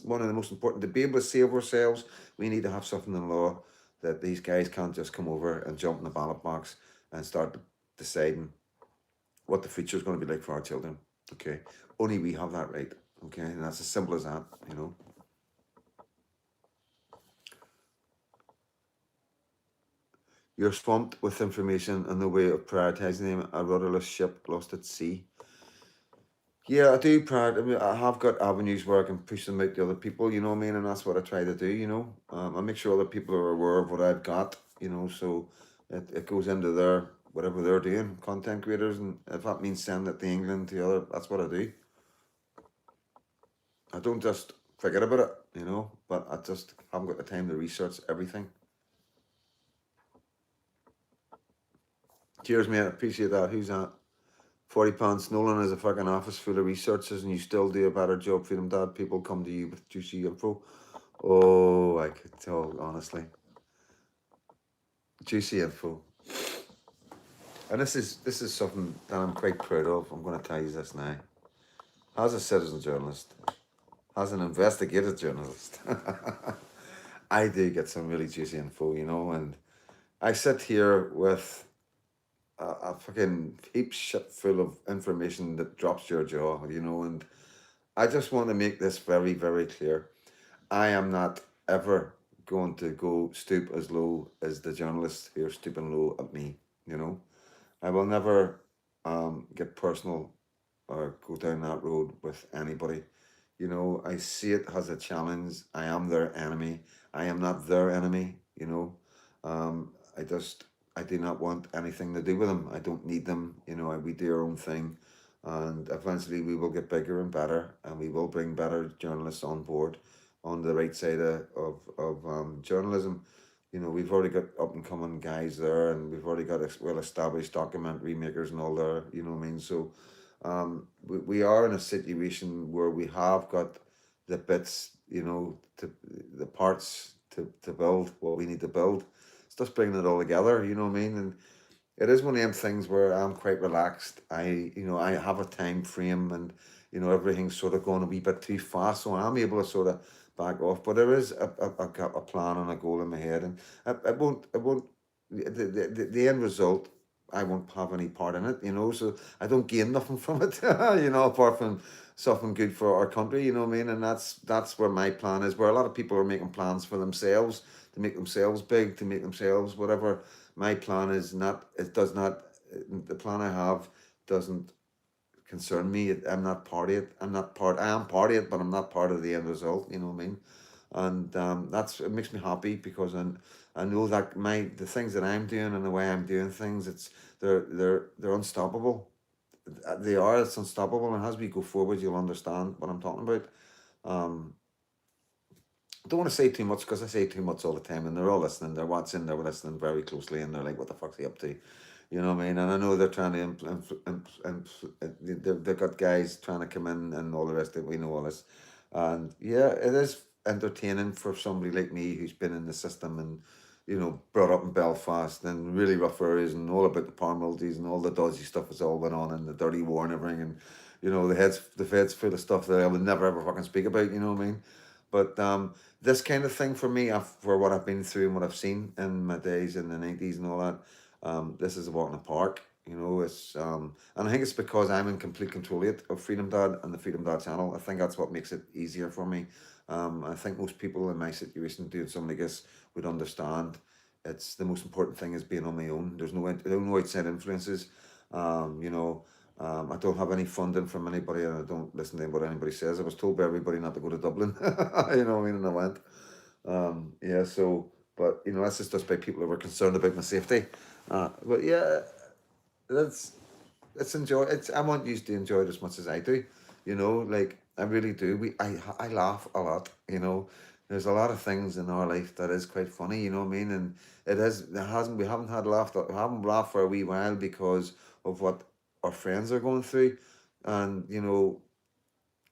Speaker 1: one of the most important. To be able to save ourselves, we need to have something in law that these guys can't just come over and jump in the ballot box and start deciding what the future is going to be like for our children. Okay, only we have that right. Okay, and that's as simple as that. You know. You're swamped with information and the way of prioritizing them. A rudderless ship lost at sea. Yeah, I do prior. I mean, I have got avenues where I can push them out to other people. You know what I mean, and that's what I try to do. You know, I make sure other people are aware of what I've got. You know, so it goes into their whatever they're doing, content creators, and if that means sending it to England to other, that's what I do. I don't just forget about it. You know, but I just haven't got the time to research everything. Cheers, mate. I appreciate that. Who's that? £40. Nolan is a fucking office full of researchers, and you still do a better job for them, Dad. People come to you with juicy info. Oh, I could tell, honestly. Juicy info. And this is something that I'm quite proud of. I'm going to tell you this now. As a citizen journalist, as an investigative journalist, I do get some really juicy info, you know, and I sit here with a fucking heap shit full of information that drops your jaw, you know, and I just want to make this very, very clear. I am not ever going to go stoop as low as the journalists who are stooping low at me, you know. I will never get personal or go down that road with anybody. You know, I see it as a challenge. I am their enemy. I am not their enemy, you know. I just, I do not want anything to do with them. I don't need them. You know, we do our own thing. And eventually we will get bigger and better, and we will bring better journalists on board on the right side of journalism. You know, we've already got up and coming guys there, and we've already got well established documentary makers and all there, you know what I mean? So we are in a situation where we have got the bits, you know, the parts to build what we need to build. It's just bringing it all together, you know what I mean? And it is one of them things where I'm quite relaxed. I have a time frame, and everything's sort of going a wee bit too fast, so I'm able to sort of back off. But there is a plan and a goal in my head, and it won't the end result. I won't have any part in it, so I don't gain nothing from it, apart from something good for our country, you know what I mean? And that's where my plan is, where a lot of people are making plans for themselves, to make themselves big, to make themselves whatever. My plan is not, it does not, the plan I have doesn't concern me. I'm not part of it. I am part of it, but I'm not part of the end result, you know what I mean? And it makes me happy, because I know that the things that I'm doing and the way I'm doing things, they're unstoppable. They are, it's unstoppable, and as we go forward, you'll understand what I'm talking about. I don't want to say too much, because I say too much all the time, and they're all listening, they're watching, they're listening very closely, and they're like, what the fuck's he up to? You know what I mean? And I know they're trying to they've got guys trying to come in and all the rest of it. We know all this. And yeah, it is entertaining for somebody like me who's been in the system and, brought up in Belfast and really rough areas, and all about the paramilitaries and all the dodgy stuff that's all went on, and the dirty war and everything. And, the feds full of stuff that I would never ever fucking speak about, you know what I mean? But this kind of thing for me, for what I've been through and what I've seen in my days in the 90s and all that, this is a walk in the park. It's and I think it's because I'm in complete control of Freedom Dad and the Freedom Dad channel. I think that's what makes it easier for me. I think most people in my situation doing something like this would understand. It's the most important thing is being on my own. There's no outside influences. I don't have any funding from anybody, and I don't listen to what anybody says. I was told by everybody not to go to Dublin. You know what I mean? And I went. Yeah, so, but that's just by people who were concerned about my safety. But yeah, let's enjoy it. I want you to enjoy it as much as I do. Like I really do. I laugh a lot. there's a lot of things in our life that is quite funny, you know what I mean? And it hasn't, we haven't had laughed, we haven't laughed for a wee while because of what our friends are going through. And, you know,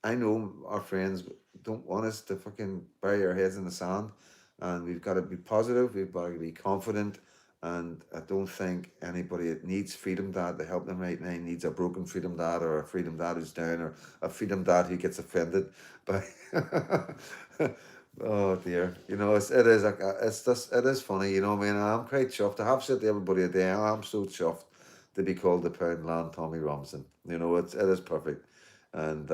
Speaker 1: I know our friends don't want us to fucking bury our heads in the sand, and we've got to be positive. We've got to be confident, and I don't think anybody that needs Freedom Dad to help them right now needs a broken Freedom Dad or a Freedom Dad who's down or a Freedom Dad who gets offended by. Oh dear, you know it is it's just it is funny, you know. What I mean, I'm quite chuffed. I have said to everybody today, I'm so chuffed to be called the Poundland Tommy Robinson. You know, it is perfect. And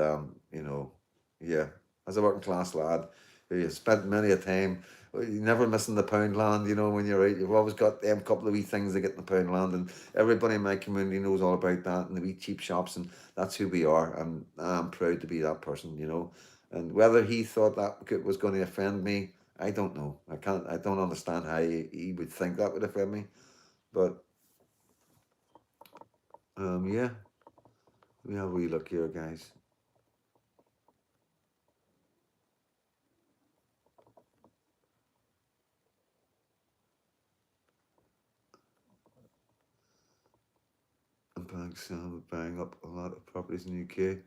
Speaker 1: you know, yeah, as a working class lad who has spent many a time, you're never missing the Poundland, you know, when you're out. You've always got them couple of wee things to get in the Poundland, and everybody in my community knows all about that, and the wee cheap shops, and that's who we are, and I'm proud to be that person, you know. And whether he thought that was going to offend me, I don't know. I don't understand how he would think that would offend me. But yeah, we have a wee look here, guys. And banks buying up a lot of properties in the UK.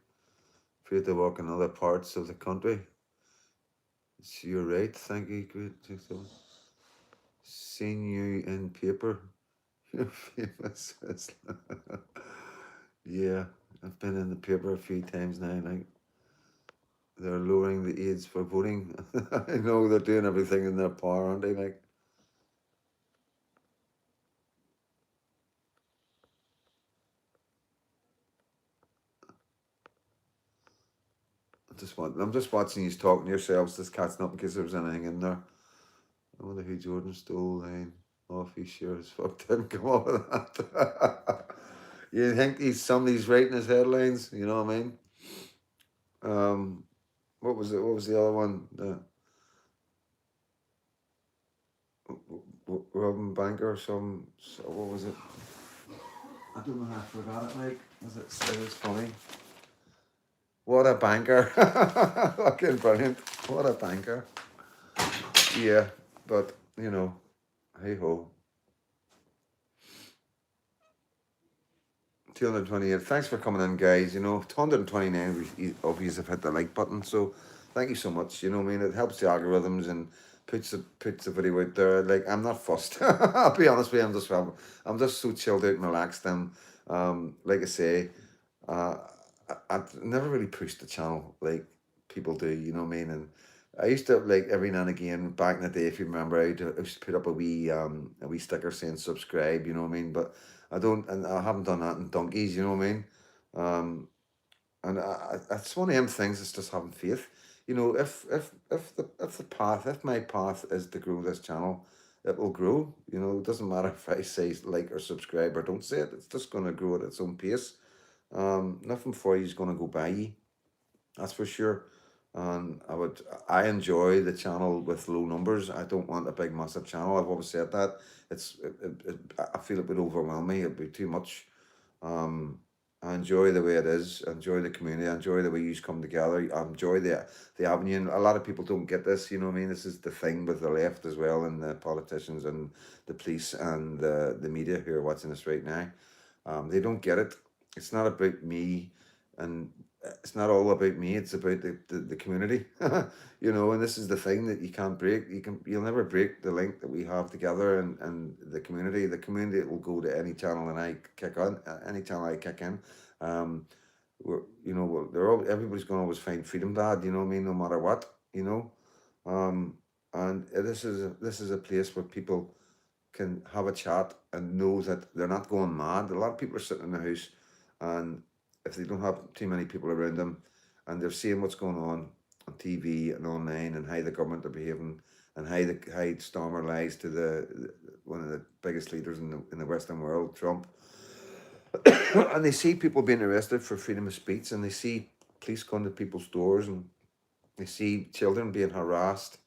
Speaker 1: Afraid to work in other parts of the country. You're right. Thank you. Great. Seen you in paper. You're famous. Yeah, I've been in the paper a few times now. Like they're lowering the age for voting. I know they're doing everything in their power, aren't they? Like I'm just watching you talking to yourselves, just catching up in case there was anything in there. I wonder who Jordan stole line off. He sure as fuck didn't come up with that. You think somebody's writing his headlines? You know what I mean? What was it? What was the other one? Robin Banker or some. What was it? I don't know how I forgot it. Like, it was funny. What a banker! Fucking brilliant. What a banker. Yeah, but you know, hey ho. 228. Thanks for coming in, guys. You know, 229 of you have hit the like button. So thank you so much. You know what I mean? It helps the algorithms and puts the video out there. Like, I'm not fussed. I'll be honest with you, I'm just so chilled out and relaxed. And like I say, uh, I've never really pushed the channel like people do, you know what I mean? And I used to, like, every now and again back in the day, if you remember, I used to put up a wee sticker saying subscribe, you know what I mean? But I don't, and I haven't done that in donkeys, you know what I mean? Um, and it's one of them things. It's just having faith. You know, if my path is to grow this channel, it will grow. You know, it doesn't matter if I say like or subscribe or don't say it. It's just going to grow at its own pace. Nothing for you is going to go by you. That's for sure. And I enjoy the channel with low numbers. I don't want a big massive channel. I've always said that. I feel it would overwhelm me. It'd be too much. Um, I enjoy the way it is. I enjoy the community. I enjoy the way you come together. I enjoy the avenue. And a lot of people don't get this. You know what I mean? This is the thing with the left as well, and the politicians and the police and the media who are watching this right now. They don't get it. It's not about me, and it's not all about me. It's about the community, you know. And this is the thing that you can't break. You'll never break the link that we have together, and the community. The community will go to any channel, and I kick on any channel I kick in. Um, you know, everybody's going to always find Freedom Dad. You know what I mean? No matter what, you know. Um, and this is a place where people can have a chat and know that they're not going mad. A lot of people are sitting in the house, and if they don't have too many people around them, and they're seeing what's going on TV and online, and how the government are behaving, and how Starmer lies to the one of the biggest leaders in the Western world, Trump, and they see people being arrested for freedom of speech, and they see police going to people's doors, and they see children being harassed,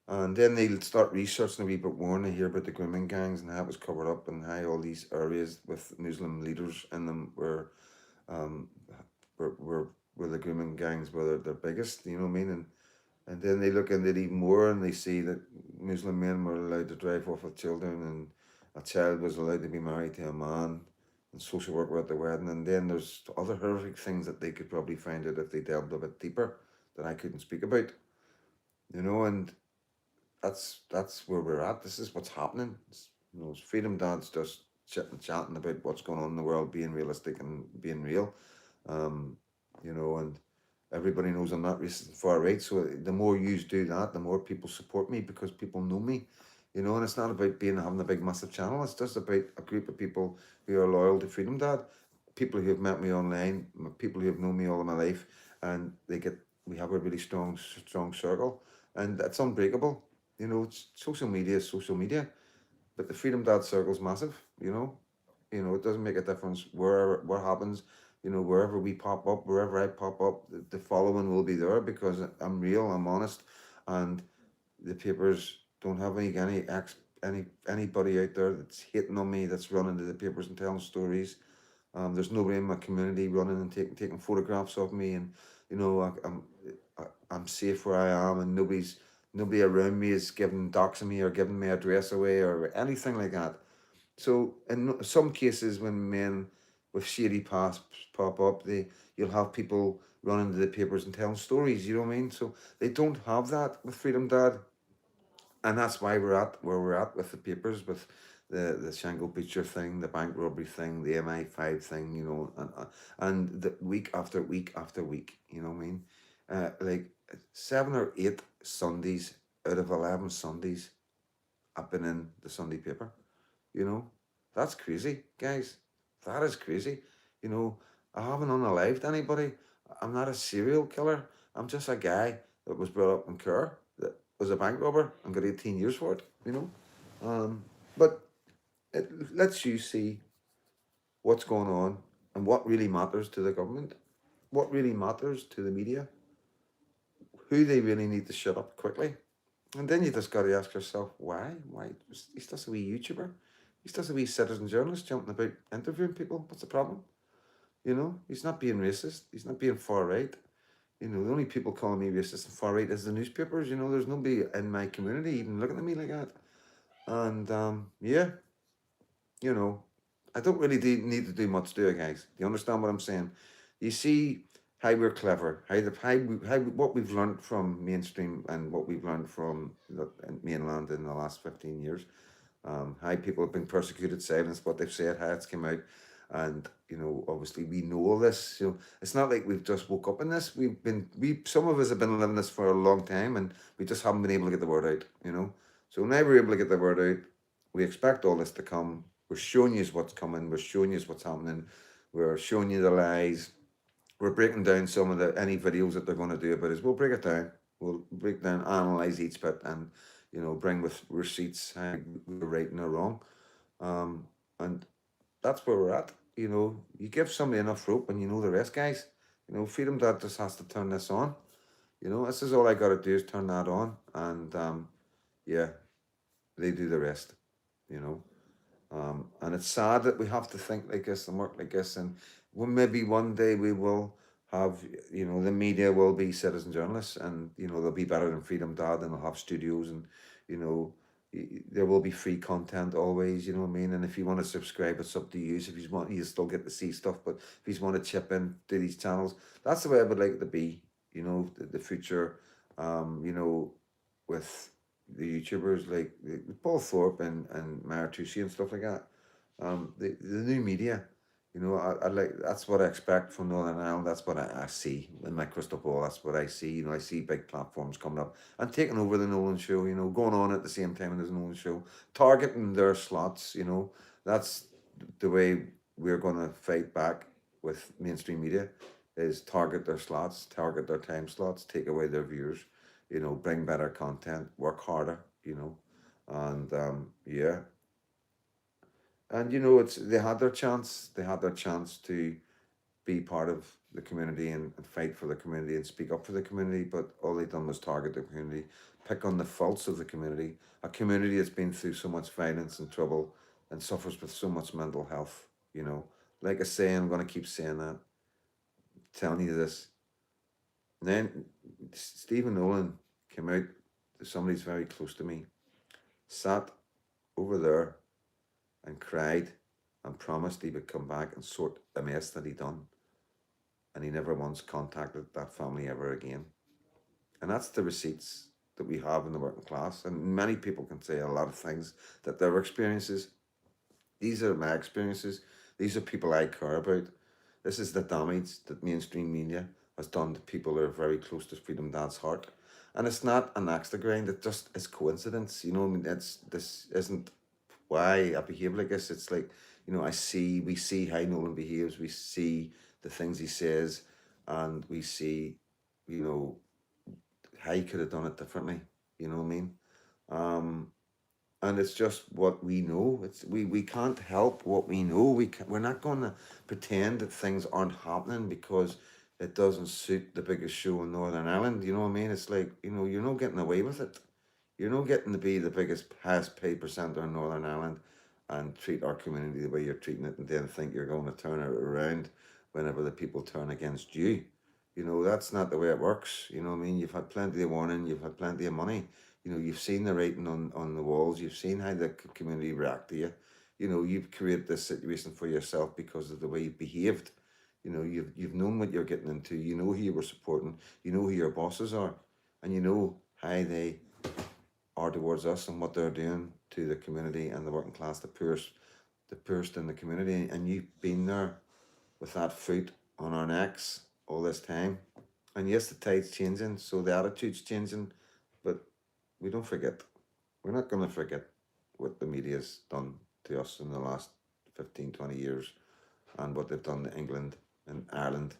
Speaker 1: and then they'll start researching a wee bit more, and they hear about the grooming gangs and how it was covered up, and how all these areas with Muslim leaders in them um, were the grooming gangs were their biggest, you know what I mean? And then they look into it even more and they see that Muslim men were allowed to drive off with children, and a child was allowed to be married to a man, and social work were at the wedding. And then there's other horrific things that they could probably find out if they delved a bit deeper that I couldn't speak about, and that's where we're at. This is what's happening. Freedom Dad's just chatting about what's going on in the world, being realistic and being real. Um, and everybody knows I'm not racist and far right. So the more you do that, the more people support me because people know me. And it's not about having a big massive channel. It's just about a group of people who are loyal to Freedom Dad, people who have met me online, people who have known me all of my life, and we have a really strong circle, and it's unbreakable. Social media is social media, but the Freedom Dad circle's massive. It doesn't make a difference wherever what happens. Wherever we pop up, wherever I pop up, the following will be there because I'm real, I'm honest, and the papers don't have anybody out there that's hating on me, that's running to the papers and telling stories. There's nobody in my community running and taking photographs of me, and I'm safe where I am, and nobody around me is doxing me or giving my address away or anything like that. So in some cases, when men with shady pasts pop up, you'll have people running to the papers and telling stories. You know what I mean? So they don't have that with Freedom Dad, and that's why we're at where we're at with the papers, with the Shango Beecher thing, the bank robbery thing, the MI5 thing, and the week after week after week. You know what I mean? Like 7 or 8 Sundays out of 11 Sundays, I've been in the Sunday paper. You know, that's crazy, guys. That is crazy. You know, I haven't unalived anybody. I'm not a serial killer. I'm just a guy that was brought up in Kerr that was a bank robber and got 18 years for it. But it lets you see what's going on and what really matters to the government, what really matters to the media, who they really need to shut up quickly. And then you just got to ask yourself, why? Why? He's just a wee YouTuber. He's just a wee citizen journalist jumping about interviewing people. What's the problem? He's not being racist. He's not being far right. The only people calling me racist and far right is the newspapers. There's nobody in my community even looking at me like that. And yeah, you know, I don't really need to do much, do I, guys? Do you understand what I'm saying? You see how we're clever, what we've learned from mainstream and what we've learned from the mainland in the last 15 years. How people have been persecuted, silenced, what they've said, how it's come out. And, obviously we know all this. It's not like we've just woke up in this. Some of us have been living this for a long time and we just haven't been able to get the word out. So now we're able to get the word out. We expect all this to come. We're showing you what's coming. We're showing you what's happening. We're showing you the lies. We're breaking down some of any videos that they're going to do about us. We'll break it down. We'll break down, analyze each bit, and bring with receipts how we're right and wrong. And that's where we're at. You give somebody enough rope, and you know the rest, guys. Freedom Dad just has to turn this on. This is all I got to do is turn that on, and yeah, they do the rest. And it's sad that we have to think like this and work like this, and maybe one day we will have, the media will be citizen journalists, and they'll be better than Freedom Dad, and they'll have studios, and you know there will be free content always. You know what I mean? And if you want to subscribe, it's up to you. If you want, you still get to see stuff, but if you want to chip in to these channels, that's the way I would like it to be. The future, with the YouTubers like Paul Thorpe and Mara Tucci and stuff like that. The new media, I like, that's what I expect from Northern Ireland. That's what I see in my crystal ball. That's what I see. I see big platforms coming up and taking over the Nolan show, going on at the same time as the Nolan show, targeting their slots. That's the way we're going to fight back with mainstream media, is target their slots, target their time slots, take away their viewers, bring better content, work harder, and yeah. And it's they had their chance. They had their chance to be part of the community and fight for the community and speak up for the community, but all they done was target the community, pick on the faults of the community, a community that's been through so much violence and trouble and suffers with so much mental health. Like I say, I'm gonna keep saying that, telling you this. Then Stephen Nolan came out, somebody's very close to me, sat over there and cried and promised he would come back and sort the mess that he done. And he never once contacted that family ever again. And that's the receipts that we have in the working class. And many people can say a lot of things that their experiences. These are my experiences. These are people I care about. This is the damage that mainstream media has done to people that are very close to Freedom Dad's heart. And it's not an axe to grind, it just is coincidence. You know, I mean, this isn't why I behave like this. It's like, you know, we see how Nolan behaves, we see the things he says, and we see, you know, how he could have done it differently. You know what I mean? Um, and it's just what we know. We can't help what we know. We're not going to pretend that things aren't happening because it doesn't suit the biggest show in Northern Ireland. You know what I mean? It's like, you know, you're not getting away with it. You're not getting to be the biggest highest paid presenter in Northern Ireland and treat our community the way you're treating it, and then think you're going to turn it around whenever the people turn against you. You know, that's not the way it works. You know what I mean? You've had plenty of warning, you've had plenty of money. You know, you've seen the writing on the walls, you've seen how the community react to you. You know, you've created this situation for yourself because of the way you've behaved. You know, you've known what you're getting into, you know who you were supporting, you know who your bosses are, and you know how they are towards us and what they're doing to the community and the working class, the poorest in the community. And you've been there with that foot on our necks all this time. And yes, the tide's changing, so the attitude's changing, but we don't forget. We're not going to forget what the media's done to us in the last 15, 20 years and what they've done to England and Ireland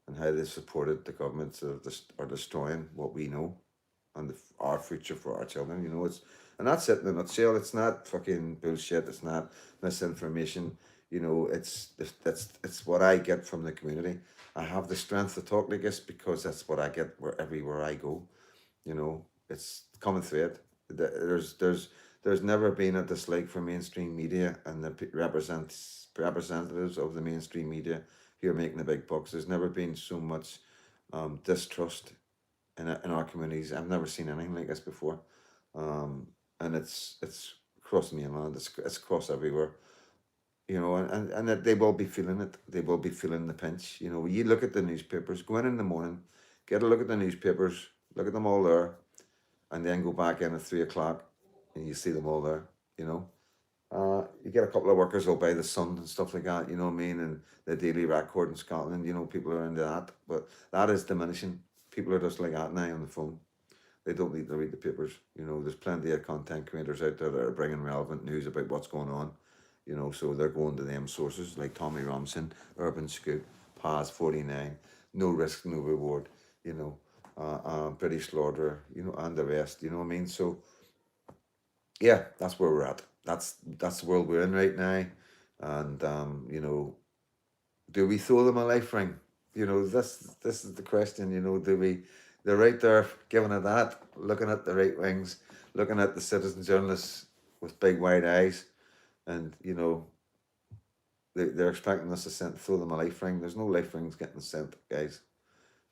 Speaker 1: and how they've supported the governments that are destroying what we know and our future for our children. You know, and that's it in a nutshell. It's not fucking bullshit. It's not misinformation. You know, it's what I get from the community. I have the strength to talk like this because that's what I get everywhere I go. You know, it's common thread. There's never been a dislike for mainstream media and the representatives of the mainstream media who are making the big bucks. There's never been so much distrust in our communities. I've never seen anything like this before, and it's across the mainland. It's across everywhere. You know, and that they will be feeling it. They will be feeling the pinch. You know, when you look at the newspapers, go in the morning, get a look at the newspapers, look at them all there, and then go back in at 3 o'clock, and you see them all there. You know, you get a couple of workers out by the Sun and stuff like that. You know what I mean? And the Daily Record in Scotland. You know, people are into that, but that is diminishing. People are just like that now on the phone. They don't need to read the papers. You know, there's plenty of content creators out there that are bringing relevant news about what's going on. You know, so they're going to them sources like Tommy Robinson, Urban Scoop, Paz 49, No Risk, No Reward, you know, British Lauder, you know, and the rest, you know what I mean? So, yeah, that's where we're at. That's the world we're in right now. And, you know, do we throw them a life ring? You know, this is the question, you know, they're right there giving it that, looking at the right wings, looking at the citizen journalists with big wide eyes, and, you know, they're expecting us to throw them a life ring. There's no life rings getting sent, guys.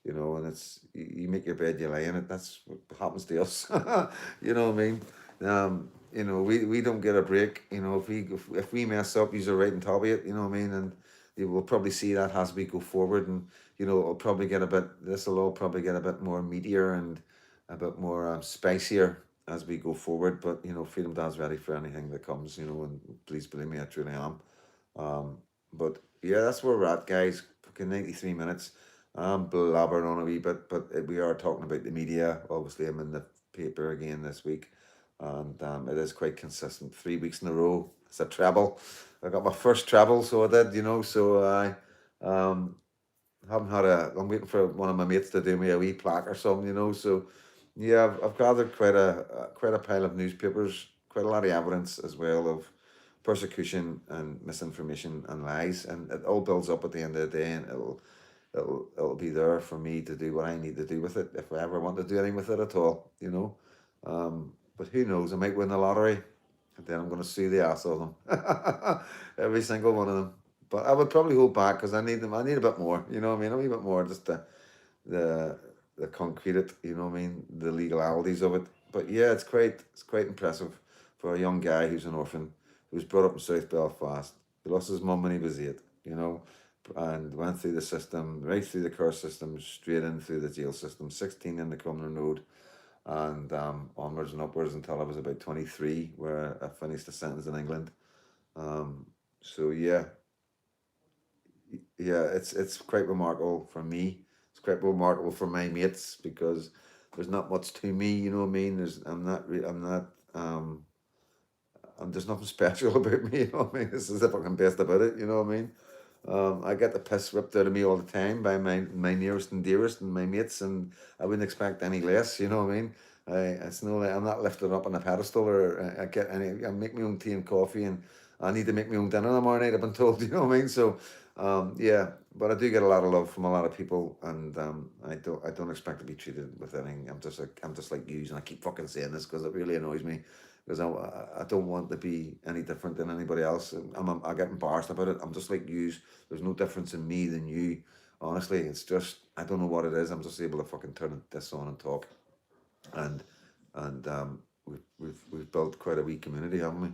Speaker 1: You know, and it's you make your bed, you lie in it. That's what happens to us. You know what I mean? You know, we don't get a break. You know, if we mess up, you're right on top of it. You know what I mean? And you will probably see that as we go forward, and you know, it'll probably get a bit. This will all probably get a bit more meatier and a bit more spicier as we go forward. But you know, Freedom Dad's ready for anything that comes. You know, and please believe me, I truly am. But yeah, that's where we're at, guys. Fucking 93 minutes. I'm blabbering on a wee bit, but we are talking about the media. Obviously, I'm in the paper again this week, and it is quite consistent. 3 weeks in a row. It's a treble. I got my first treble, so I did, you know. So I haven't had I'm waiting for one of my mates to do me a wee plaque or something, you know. So yeah, I've gathered quite a pile of newspapers, quite a lot of evidence as well of persecution and misinformation and lies, and it all builds up at the end of the day, and it'll be there for me to do what I need to do with it if I ever want to do anything with it at all, you know. But who knows? I might win the lottery, and then I'm going to sue the ass of them, every single one of them. But I would probably hold back because I need them. I need a bit more, you know what I mean? A wee bit more, just the the concrete it, you know what I mean, the legalities of it. But yeah, it's quite impressive for a young guy who's an orphan, who was brought up in South Belfast. He lost his mum when he was 8, you know, and went through the system, right through the court system, straight in through the jail system, 16 in the Crumlin Road, and onwards and upwards until I was about 23, where I finished the sentence in England. So yeah, yeah, it's quite remarkable for me. It's quite remarkable for my mates because there's not much to me, you know what I mean? There's nothing special about me, you know what I mean? It's as if I can best about it, you know what I mean? I get the piss ripped out of me all the time by my nearest and dearest and my mates, and I wouldn't expect any less. You know what I mean? It's no, I'm not lifted up on a pedestal, or I get any. I make my own tea and coffee, and I need to make my own dinner tomorrow night. I've been told. You know what I mean? So, yeah. But I do get a lot of love from a lot of people, and I don't expect to be treated with anything. I'm just like you, and I keep fucking saying this because it really annoys me because I don't want to be any different than anybody else. I get embarrassed about it. I'm just like you. There's no difference in me than you. Honestly, it's just I don't know what it is. I'm just able to fucking turn this on and talk, and we've built quite a wee community, haven't we?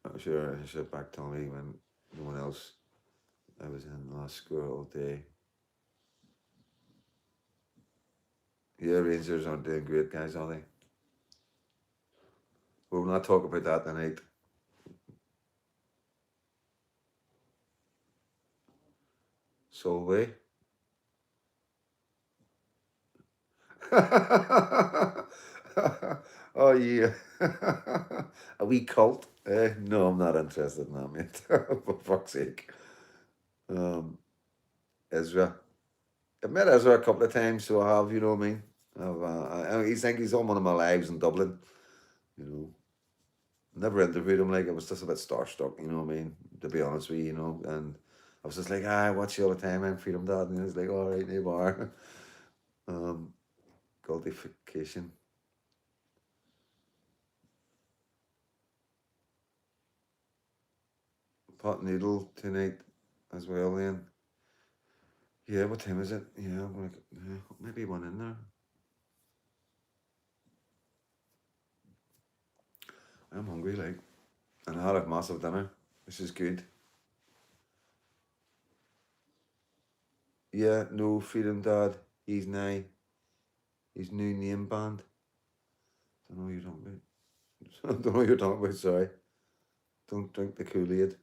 Speaker 1: I'm sure I should back tell me when no one else. I was in last school all day. Yeah, Rangers aren't doing great, guys, are they? We'll not talk about that tonight. Solway. Oh yeah, a wee cult. No, I'm not interested in that, mate. For fuck's sake. Um, Ezra. I've met Ezra a couple of times, so I have. You know what I mean? He's on one of my lives in Dublin. You know, never interviewed him. Like I was just a bit starstruck. You know what I mean? To be honest with you, you know, and I was just like, I watch you all the time. I'm Freedom Dad, and he was like, all right, no bar. Um, Cultification. Pot noodle tonight as well. Then. Yeah, what time is it? Yeah, I'm gonna yeah, maybe one in there. I'm hungry, like, and I had a massive dinner, which is good. Yeah, no Freedom Dad. He's nine. His new name band. Don't know what you're talking about. Don't know what you're talking about. Sorry. Don't drink the Kool Aid.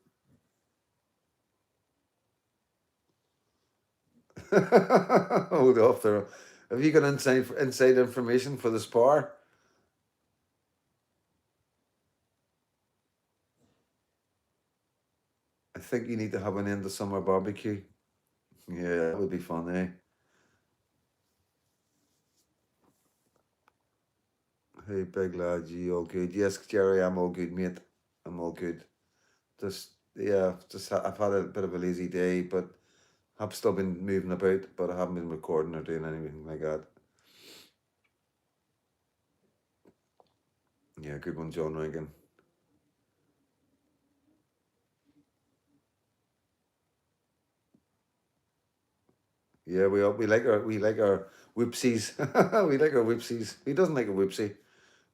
Speaker 1: Hold off there. Have you got inside information for the spar? I think you need to have an end of summer barbecue. Yeah, that would be fun, eh? Hey, big lad, you all good? Yes, Jerry, I'm all good, mate. I'm all good. Just yeah, I've had a bit of a lazy day, but I've still been moving about, but I haven't been recording or doing anything like that. Yeah, good one, John Rankin. Yeah, we like our whoopsies. We like our whoopsies. He doesn't like a whoopsie.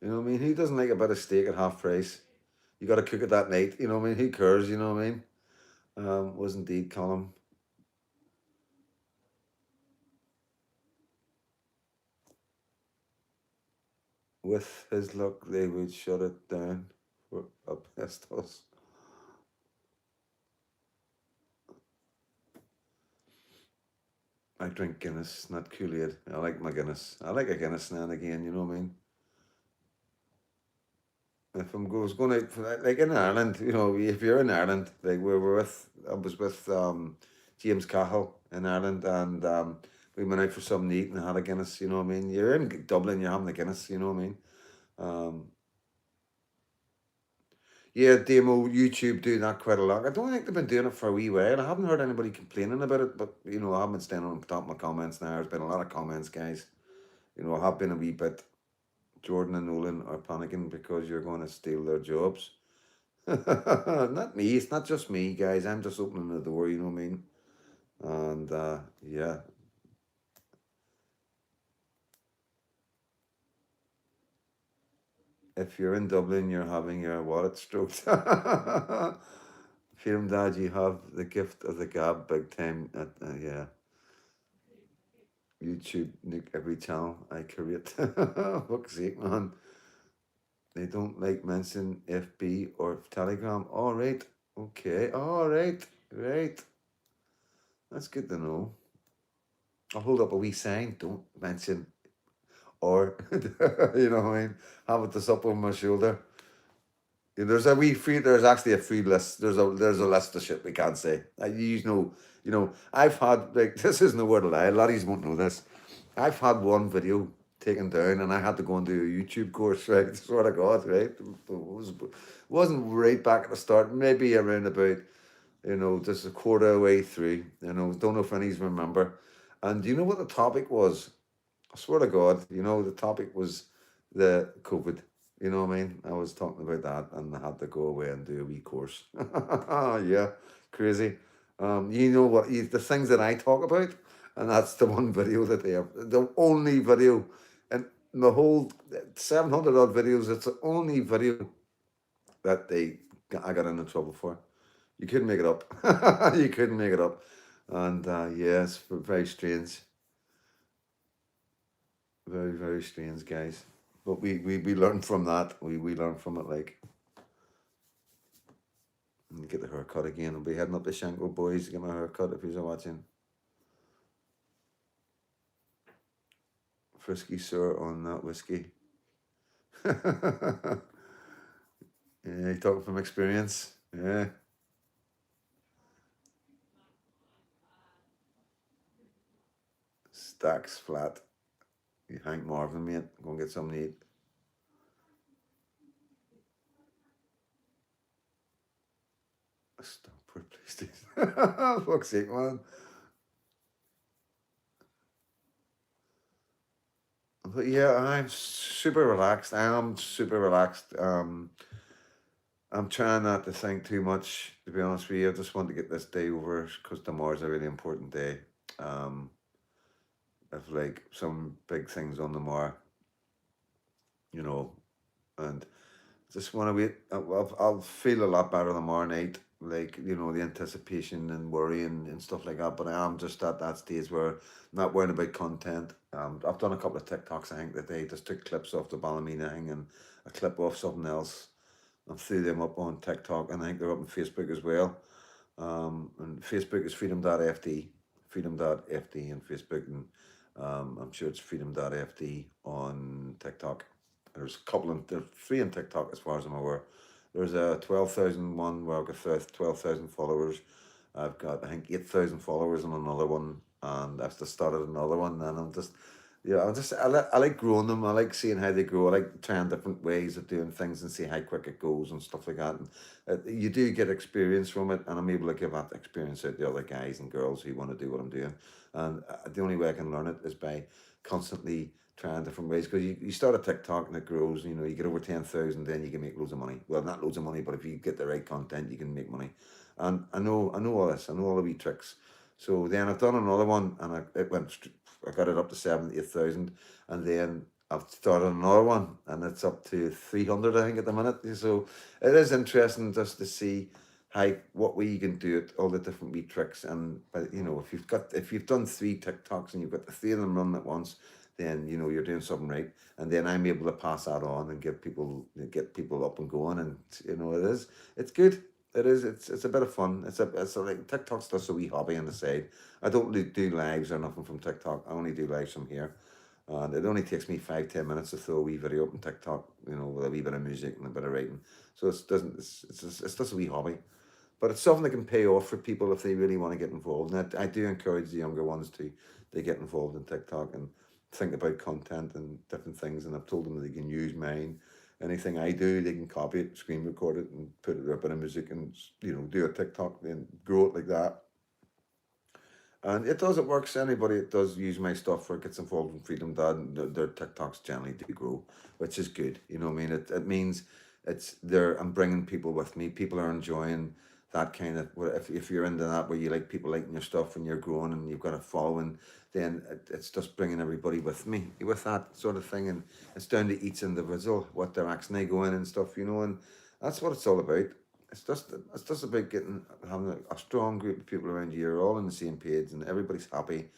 Speaker 1: You know what I mean? He doesn't like a bit of steak at half price. You got to cook it that night. You know what I mean? Who cares? You know what I mean? Was indeed Colin. With his luck, they would shut it down for a pistols. I drink Guinness, not Kool-Aid. I like my Guinness. I like a Guinness now and again, you know what I mean? If I'm was going out for like in Ireland, you know, if you're in Ireland, like I was with James Cahill in Ireland, and we went out for something to eat and had a Guinness. You know what I mean? You're in Dublin, you're having a Guinness. You know what I mean? Um, yeah, Demo YouTube do that quite a lot. I don't think they've been doing it for a wee while. I haven't heard anybody complaining about it, but you know, I haven't been staying on top of my comments now. There's been a lot of comments, guys. You know, I have been a wee bit. Jordan and Nolan are panicking because you're going to steal their jobs. Not me. It's not just me, guys. I'm just opening the door. You know what I mean? And yeah, if you're in Dublin, you're having your wallet stroked. Freedom Dad, you have the gift of the gab big time. Yeah, YouTube, Nick, every channel I create. Fuck's sake, man. They don't like mention FB or Telegram. All right. Okay. All right. Right. That's good to know. I'll hold up a wee sign. Don't mention or, you know what I mean? Have it this up on my shoulder. Yeah, there's a wee free. There's actually a free list. There's a list of shit we can't say. You know. I've had like this isn't a word of lie. A lot of you won't know this. I've had one video taken down, and I had to go and do a YouTube course. Right, swear to God, right? Wasn't right back at the start. Maybe around about just a quarter way through. Don't know if any of you remember. And do you know what the topic was? I swear to God, the topic was the COVID. You know what I mean? I was talking about that and I had to go away and do a wee course. Yeah, crazy. You know what? The things that I talk about, and that's the one video that they have, the only video, and the whole 700 odd videos, it's the only video that I got into trouble for. You couldn't make it up. You couldn't make it up. And yeah, it's very strange. Very, very strange, guys. But we learned from that. We learned from it, like. And get the haircut again. I'll be heading up to Shanko Boys to get my haircut if you're watching. Frisky sir on that whiskey. Yeah, you talking from experience. Yeah. Stacks flat. You Hank Marvin, mate. Go and get something to eat. Stop for PlayStation. Fuck's sake, man. But yeah, I'm super relaxed. I am super relaxed. I'm trying not to think too much, to be honest with you. I just want to get this day over because tomorrow's a really important day. I've like some big things on tomorrow, and just want to wait. I'll feel a lot better tomorrow night, like, the anticipation and worry and stuff like that. But I am just at that stage where I'm not worrying about content. I've done a couple of TikToks, I think, that they just took clips off the Ballymena thing and a clip off something else and threw them up on TikTok, and I think they're up on Facebook as well. And Facebook is freedom.fd, freedom.fd on Facebook, and I'm sure it's freedom.fd on TikTok. There's three on TikTok as far as I'm aware. There's a 12,000 one where I've got 12,000 followers. I've got, I think, 8,000 followers on another one, and I've just started another one, and I like growing them. I like seeing how they grow. I like trying different ways of doing things and see how quick it goes and stuff like that. And you do get experience from it, and I'm able to give that experience out to other guys and girls who want to do what I'm doing. And the only way I can learn it is by constantly trying different ways, because you start a TikTok and it grows. You get over 10,000, then you can make loads of money. Well, not loads of money, but if you get the right content, you can make money. And I know all this. I know all the wee tricks. So then I've done another one, and I got it up to 78,000, and then I've started another one, and it's up to 300, I think, at the minute. So it is interesting just to see what way you can do it, all the different wee tricks. And but if you've done 3 TikToks and you've got the 3 of them running at once, then you're doing something right. And then I'm able to pass that on and get people up and going, and it's good. It is. It's a bit of fun. It's like TikTok's just a wee hobby on the side. I don't really do lives or nothing from TikTok. I only do lives from here, and it only takes me 5-10 minutes to throw a wee video up on TikTok. With a wee bit of music and a bit of writing. So it's just a wee hobby, but it's something that can pay off for people if they really want to get involved. And I do encourage the younger ones to get involved in TikTok and think about content and different things. And I've told them that they can use mine. Anything I do, they can copy it, screen record it, and put it up in a music, and do a TikTok, then grow it like that. And it works. Anybody that does use my stuff or gets involved in Freedom Dad, their TikToks generally do grow, which is good. You know what I mean? It means I'm bringing people with me. People are enjoying that kind of, if you're into that, where you like people liking your stuff and you're growing and you've got a following, then it's just bringing everybody with me with that sort of thing. And it's down to each individual what direction they go in and stuff, you know. And that's what it's all about. It's just about having a strong group of people around you. You're all on the same page and everybody's happy,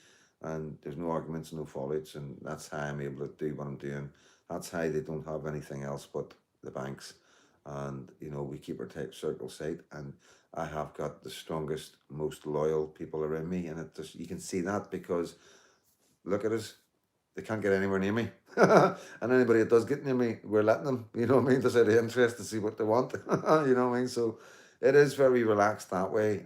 Speaker 1: and there's no arguments, no fallouts, and that's how I'm able to do what I'm doing. That's how they don't have anything else but the banks. And we keep our tight circle sight, and I have got the strongest, most loyal people around me, and you can see that because look at us, they can't get anywhere near me. And anybody that does get near me, we're letting them, you know what I mean, just out of interest to see what they want. You know what I mean? So it is very relaxed that way.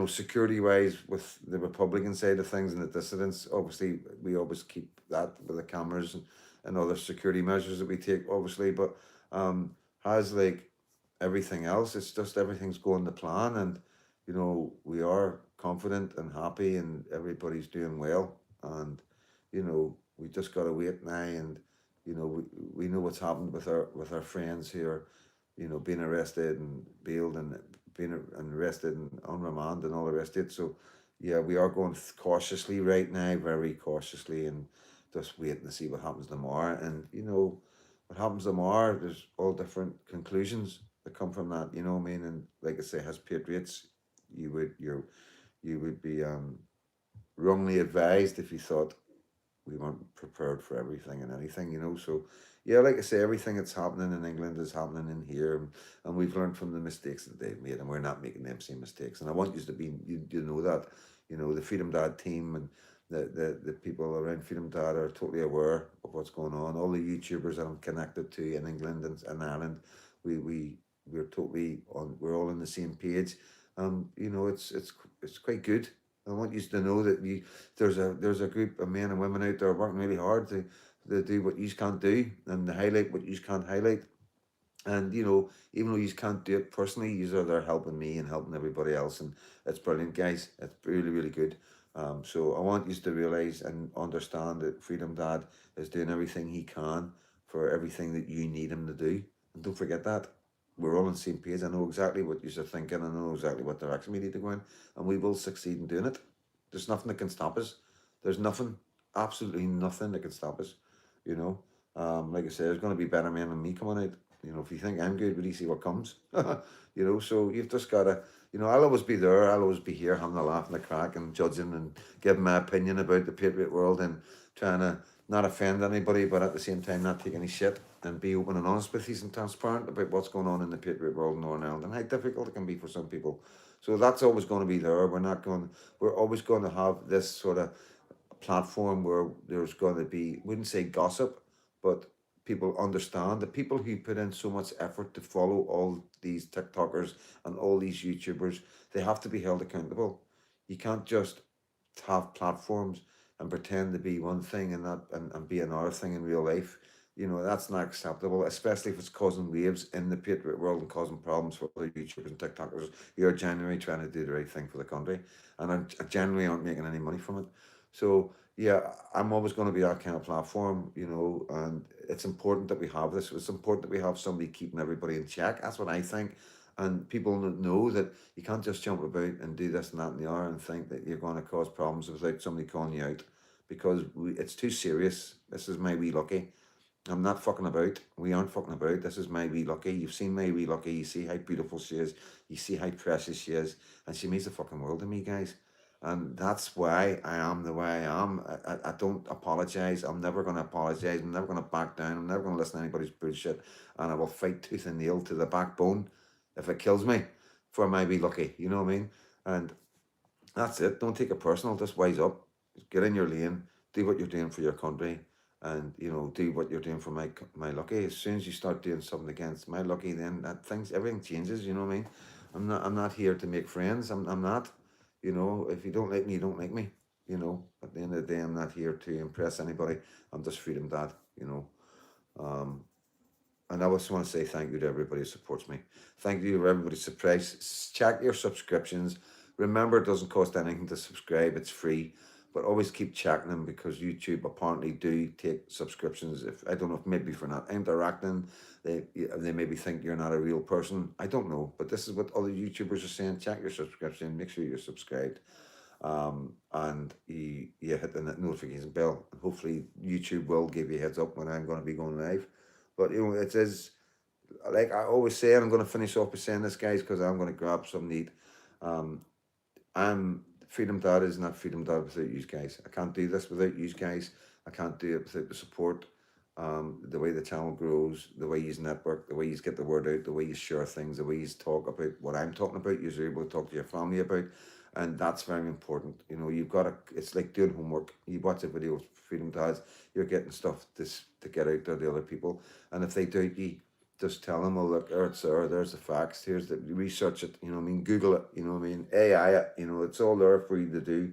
Speaker 1: Security wise, with the Republican side of things and the dissidents, obviously we always keep that with the cameras and other security measures that we take, obviously. But has like everything else, it's just everything's going to plan, and we are confident and happy, and everybody's doing well. And we just got to wait now, and we know what's happened with our friends here, being arrested and bailed and being arrested and on remand and all the rest of it. So yeah, we are going cautiously right now, very cautiously, and just waiting to see what happens tomorrow. And what happens tomorrow, there's all different conclusions that come from that, you know what I mean? And like I say, as patriots, you would be wrongly advised if you thought we weren't prepared for everything and anything, So yeah, like I say, everything that's happening in England is happening in here, and we've learned from the mistakes that they've made, and we're not making them same mistakes. And I want you to know that, the Freedom Dad team and the people around Freedom Dad are totally aware of what's going on. All the YouTubers that I'm connected to in England and Ireland, we're totally on. We're all on the same page. It's quite good. I want you to know that there's a group of men and women out there working really hard to do what you can't do, and to highlight what you can't highlight. And even though you can't do it personally, you are there helping me and helping everybody else, and it's brilliant, guys. It's really, really good. So I want you to realize and understand that Freedom Dad is doing everything he can for everything that you need him to do, and don't forget that. We're all on the same page. I know exactly what you're thinking. I know exactly what direction we need to go in, and we will succeed in doing it. There's nothing that can stop us. There's nothing, absolutely nothing that can stop us. Like I said, there's going to be better men than me coming out. If you think I'm good, will you see what comes? So you've just got to, I'll always be there. I'll always be here having a laugh and a crack and judging and giving my opinion about the Patriot world, and trying to not offend anybody, but at the same time not take any shit, and be open and honest with you and transparent about what's going on in the Patriot world in Northern Ireland and how difficult it can be for some people. So that's always going to be there. We're always going to have this sort of platform where there's going to be, wouldn't say gossip, but people understand, the people who put in so much effort to follow all these TikTokers and all these YouTubers, they have to be held accountable. You can't just have platforms and pretend to be one thing and not and be another thing in real life. That's not acceptable, especially if it's causing waves in the Patriot world and causing problems for other YouTubers and TikTokers who are genuinely trying to do the right thing for the country and are genuinely aren't making any money from it. So yeah, I'm always going to be that kind of platform, and it's important that we have this. It's important that we have somebody keeping everybody in check. That's what I think. And people know that you can't just jump about and do this and that and the other and think that you're going to cause problems without somebody calling you out, because it's too serious. This is my wee Lucky. I'm not fucking about. We aren't fucking about. This is my wee Lucky. You've seen my wee Lucky. You see how beautiful she is. You see how precious she is. And she means the fucking world to me, guys. And that's why I am the way I am. I don't apologize. I'm never going to apologize. I'm never going to back down. I'm never going to listen to anybody's bullshit. And I will fight tooth and nail to the backbone if it kills me for my wee Lucky. You know what I mean? And that's it. Don't take it personal. Just wise up. Get in your lane. Do what you're doing for your country. And do what you're doing for my Lucky. As soon as you start doing something against my Lucky, then everything changes. You know what I mean? I'm not here to make friends. I'm not. If you don't like me, you don't like me. At the end of the day, I'm not here to impress anybody. I'm just Freedom Dad. And I just want to say thank you to everybody who supports me. Thank you to everybody who subscribes. Check your subscriptions. Remember, it doesn't cost anything to subscribe. It's free. but always keep checking them because YouTube apparently do take subscriptions. If I don't know if maybe if you're not interacting, they maybe think you're not a real person. I don't know, but this is what other YouTubers are saying. Check your subscription, make sure you're subscribed, and you hit the notification bell. And hopefully, YouTube will give you a heads up when I'm going to be going live. But it is like I always say, and I'm going to finish off by saying this, guys, because I'm going to grab something to eat. Um, I'm Freedom Dad is not Freedom Dad without you guys. I can't do this without you guys. I can't do it without the support. The way the channel grows, the way you network, the way you get the word out, the way you share things, the way you talk about what I'm talking about, you're able to talk to your family about, and that's very important. You've got to. It's like doing homework. You watch a video of Freedom Dads, you're getting stuff to get out there to other people, and if they doubt you, just tell them, oh, look, there's the facts, here's the, research it, Google it, AI it, it's all there for you to do.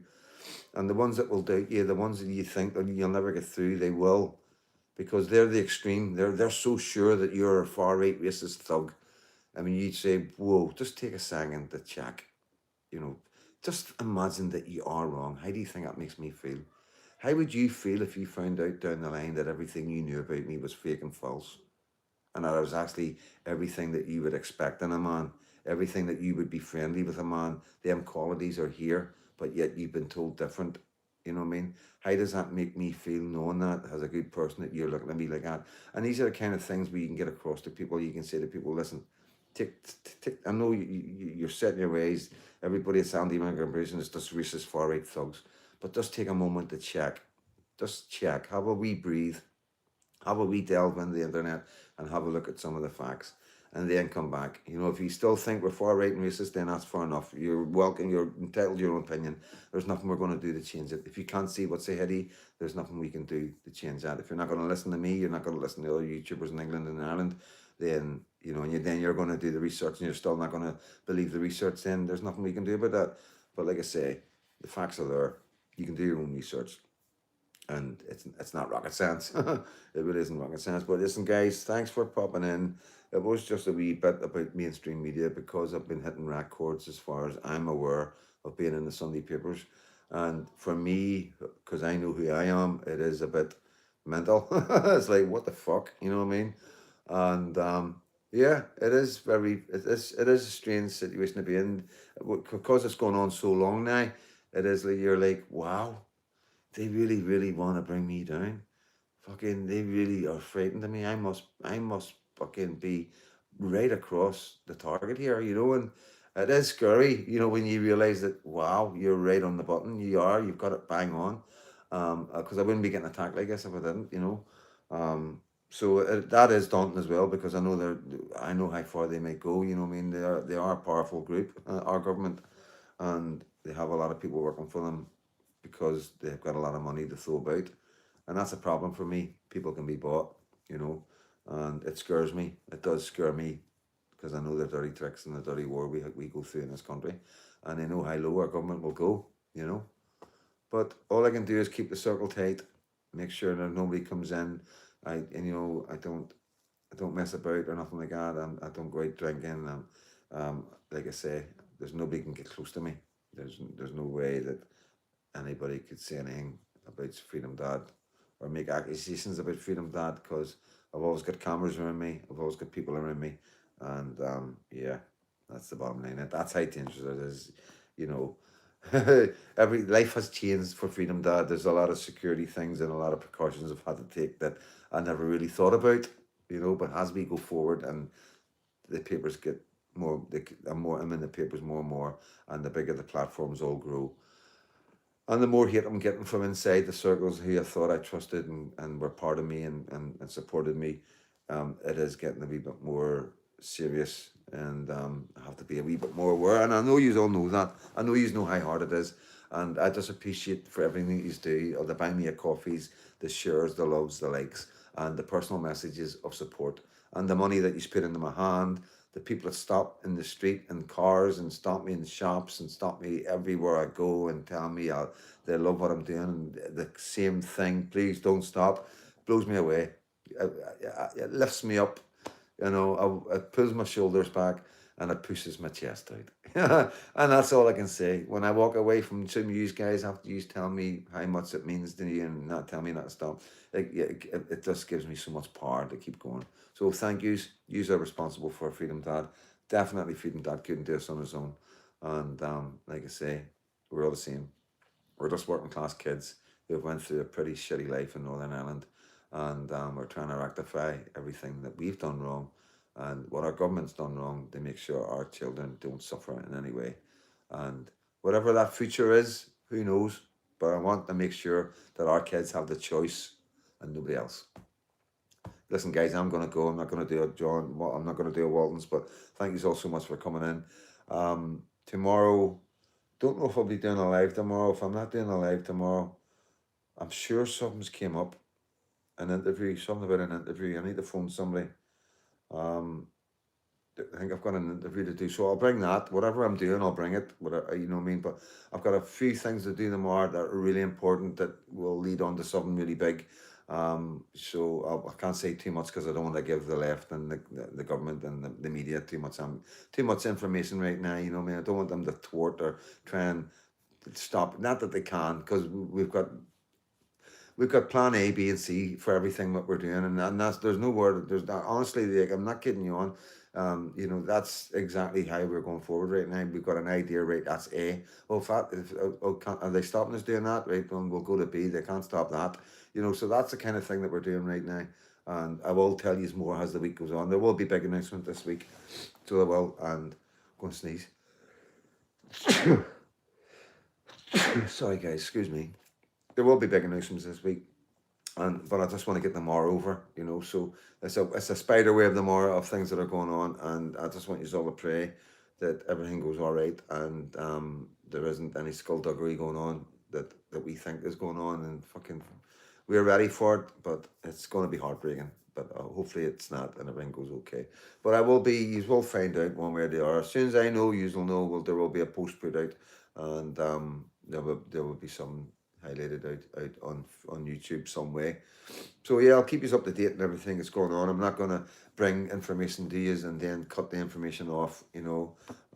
Speaker 1: And the ones that will doubt you, the ones that you think that you'll never get through, they will, because they're the extreme. They're so sure that you're a far-right racist thug. I mean, you'd say, whoa, just take a second to check, just imagine that you are wrong. How do you think that makes me feel? How would you feel if you found out down the line that everything you knew about me was fake and false? And that was actually everything that you would expect in a man, everything that you would be friendly with a man, them qualities are here, but yet you've been told different. You know what I mean? How does that make me feel knowing that as a good person that you're looking at me like that? And these are the kind of things where you can get across to people. You can say to people, listen, I know you're set in your ways. Everybody at Sandy Migration is just racist far-right thugs. But just take a moment to check. Just check. Have a wee breathe. Have a wee delve into the internet and have a look at some of the facts, and then come back. If you still think we're far right and racist, then that's fair enough. You're welcome. You're entitled to your own opinion. There's nothing we're going to do to change it. If you can't see what's ahead of you, there's nothing we can do to change that. If you're not going to listen to me, you're not going to listen to other YouTubers in England and Ireland, then then you're going to do the research and you're still not going to believe the research. Then there's nothing we can do about that. But like I say, the facts are there. You can do your own research. And it's not rocket science. It really isn't rocket science. But listen, guys, thanks for popping in. It was just a wee bit about mainstream media because I've been hitting records as far as I'm aware of being in the Sunday papers. And for me, because I know who I am, it is a bit mental. It's like, what the fuck? You know what I mean? And yeah, it is a strange situation to be in because it's gone on so long now. It is like you're like, wow, they really, really want to bring me down. Fucking, they really are frightened of me. I must fucking be right across the target here, and it is scary, when you realize that, wow, you're right on the button. You've got it bang on. Because I wouldn't be getting attacked like this if I didn't. So that is daunting as well because I know how far they might go. I mean, they are a powerful group, our government, and they have a lot of people working for them because they've got a lot of money to throw about. And that's a problem for me. People can be bought, and it scares me. It does scare me because I know the dirty tricks and the dirty war we go through in this country. And I know how low our government will go. But all I can do is keep the circle tight, make sure that nobody comes in. I don't mess about or nothing like that. I don't go out drinking. Like I say, there's nobody can get close to me. There's no way that anybody could say anything about Freedom Dad or make accusations about Freedom Dad because I've always got cameras around me. I've always got people around me. And yeah, that's the bottom line. That's how dangerous it is, you know. Every life has changed for Freedom Dad. There's a lot of security things and a lot of precautions I've had to take that I never really thought about, but as we go forward and the papers get more, I'm in the papers more and more, and the bigger the platforms all grow. And the more hate I'm getting from inside the circles who I thought I trusted and were part of me and supported me, it is getting a wee bit more serious, and I have to be a wee bit more aware. And I know you all know that. I know you know how hard it is. And I just appreciate for everything you do, or the buy me a coffees, the shares, the loves, the likes, and the personal messages of support, and the money that you put into my hand, the people that stop in the street in cars and stop me in shops and stop me everywhere I go and tell me they love what I'm doing and the same thing, please don't stop, blows me away. It lifts me up, it pulls my shoulders back, and it pushes my chest out. And that's all I can say. When I walk away from some of you guys, after you tell me how much it means to you and not tell me not to stop, it just gives me so much power to keep going. So thank yous. Yous are responsible for Freedom Dad. Definitely Freedom Dad couldn't do this on his own. And like I say, we're all the same. We're just working class kids who've went through a pretty shitty life in Northern Ireland, and we're trying to rectify everything that we've done wrong and what our government's done wrong to make sure our children don't suffer in any way. And whatever that future is, who knows? But I want to make sure that our kids have the choice and nobody else. Listen, guys, I'm going to go. I'm not going to do a John. I'm not going to do a Waltons, but thank you all so much for coming in. Tomorrow, don't know if I'll be doing a live tomorrow. If I'm not doing a live tomorrow, I'm sure something's came up. An interview, something about an interview. I need to phone somebody. I think I've got an interview to do, so I'll bring that. Whatever I'm doing, I'll bring it. Whatever, you know what I mean. But I've got a few things to do tomorrow that are really important that will lead on to something really big. So I can't say too much because I don't want to give the left and the government and the media too much information right now. You know what I mean. I don't want them to thwart or try and stop. Not that they can, because we've got plan A, B, and C for everything that we're doing, and that's there's no word. There's not, honestly, like, I'm not kidding you on. You know, that's exactly how we're going forward right now. We've got an idea, right? That's A. Well, are they stopping us doing that? Right, then we'll go to B. They can't stop that. You know, so that's the kind of thing that we're doing right now. And I will tell you more as the week goes on. There will be big announcement this week, so I will. And I'm going to sneeze. Sorry, guys. Excuse me. There will be big announcements this week. But I just want to get them all over, you know. So it's a spider web tomorrow of things that are going on, and I just want you all to pray that everything goes all right, and there isn't any skullduggery going on that we think is going on, and fucking we're ready for it, but it's going to be heartbreaking. But hopefully it's not, and everything goes okay. But I will be. You will find out one way or the other. As soon as I know, you will know. Well, there will be a post put out, and there will be some highlighted out on YouTube some way. So yeah, I'll keep you up to date and everything that's going on. I'm not going to bring information to you and then cut the information off. I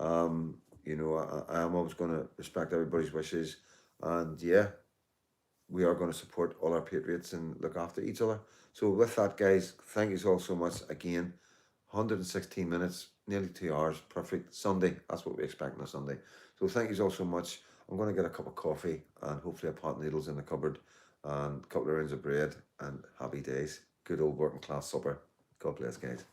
Speaker 1: am always going to respect everybody's wishes, and yeah, we are going to support all our patriots and look after each other. So with that, guys, thank you all so much again. 116 minutes, nearly 2 hours, perfect. Sunday, that's what we expect on a Sunday. So thank you all so much. I'm going to get a cup of coffee and hopefully a pot of noodles in the cupboard and a couple of rounds of bread, and happy days. Good old working class supper. God bless, guys.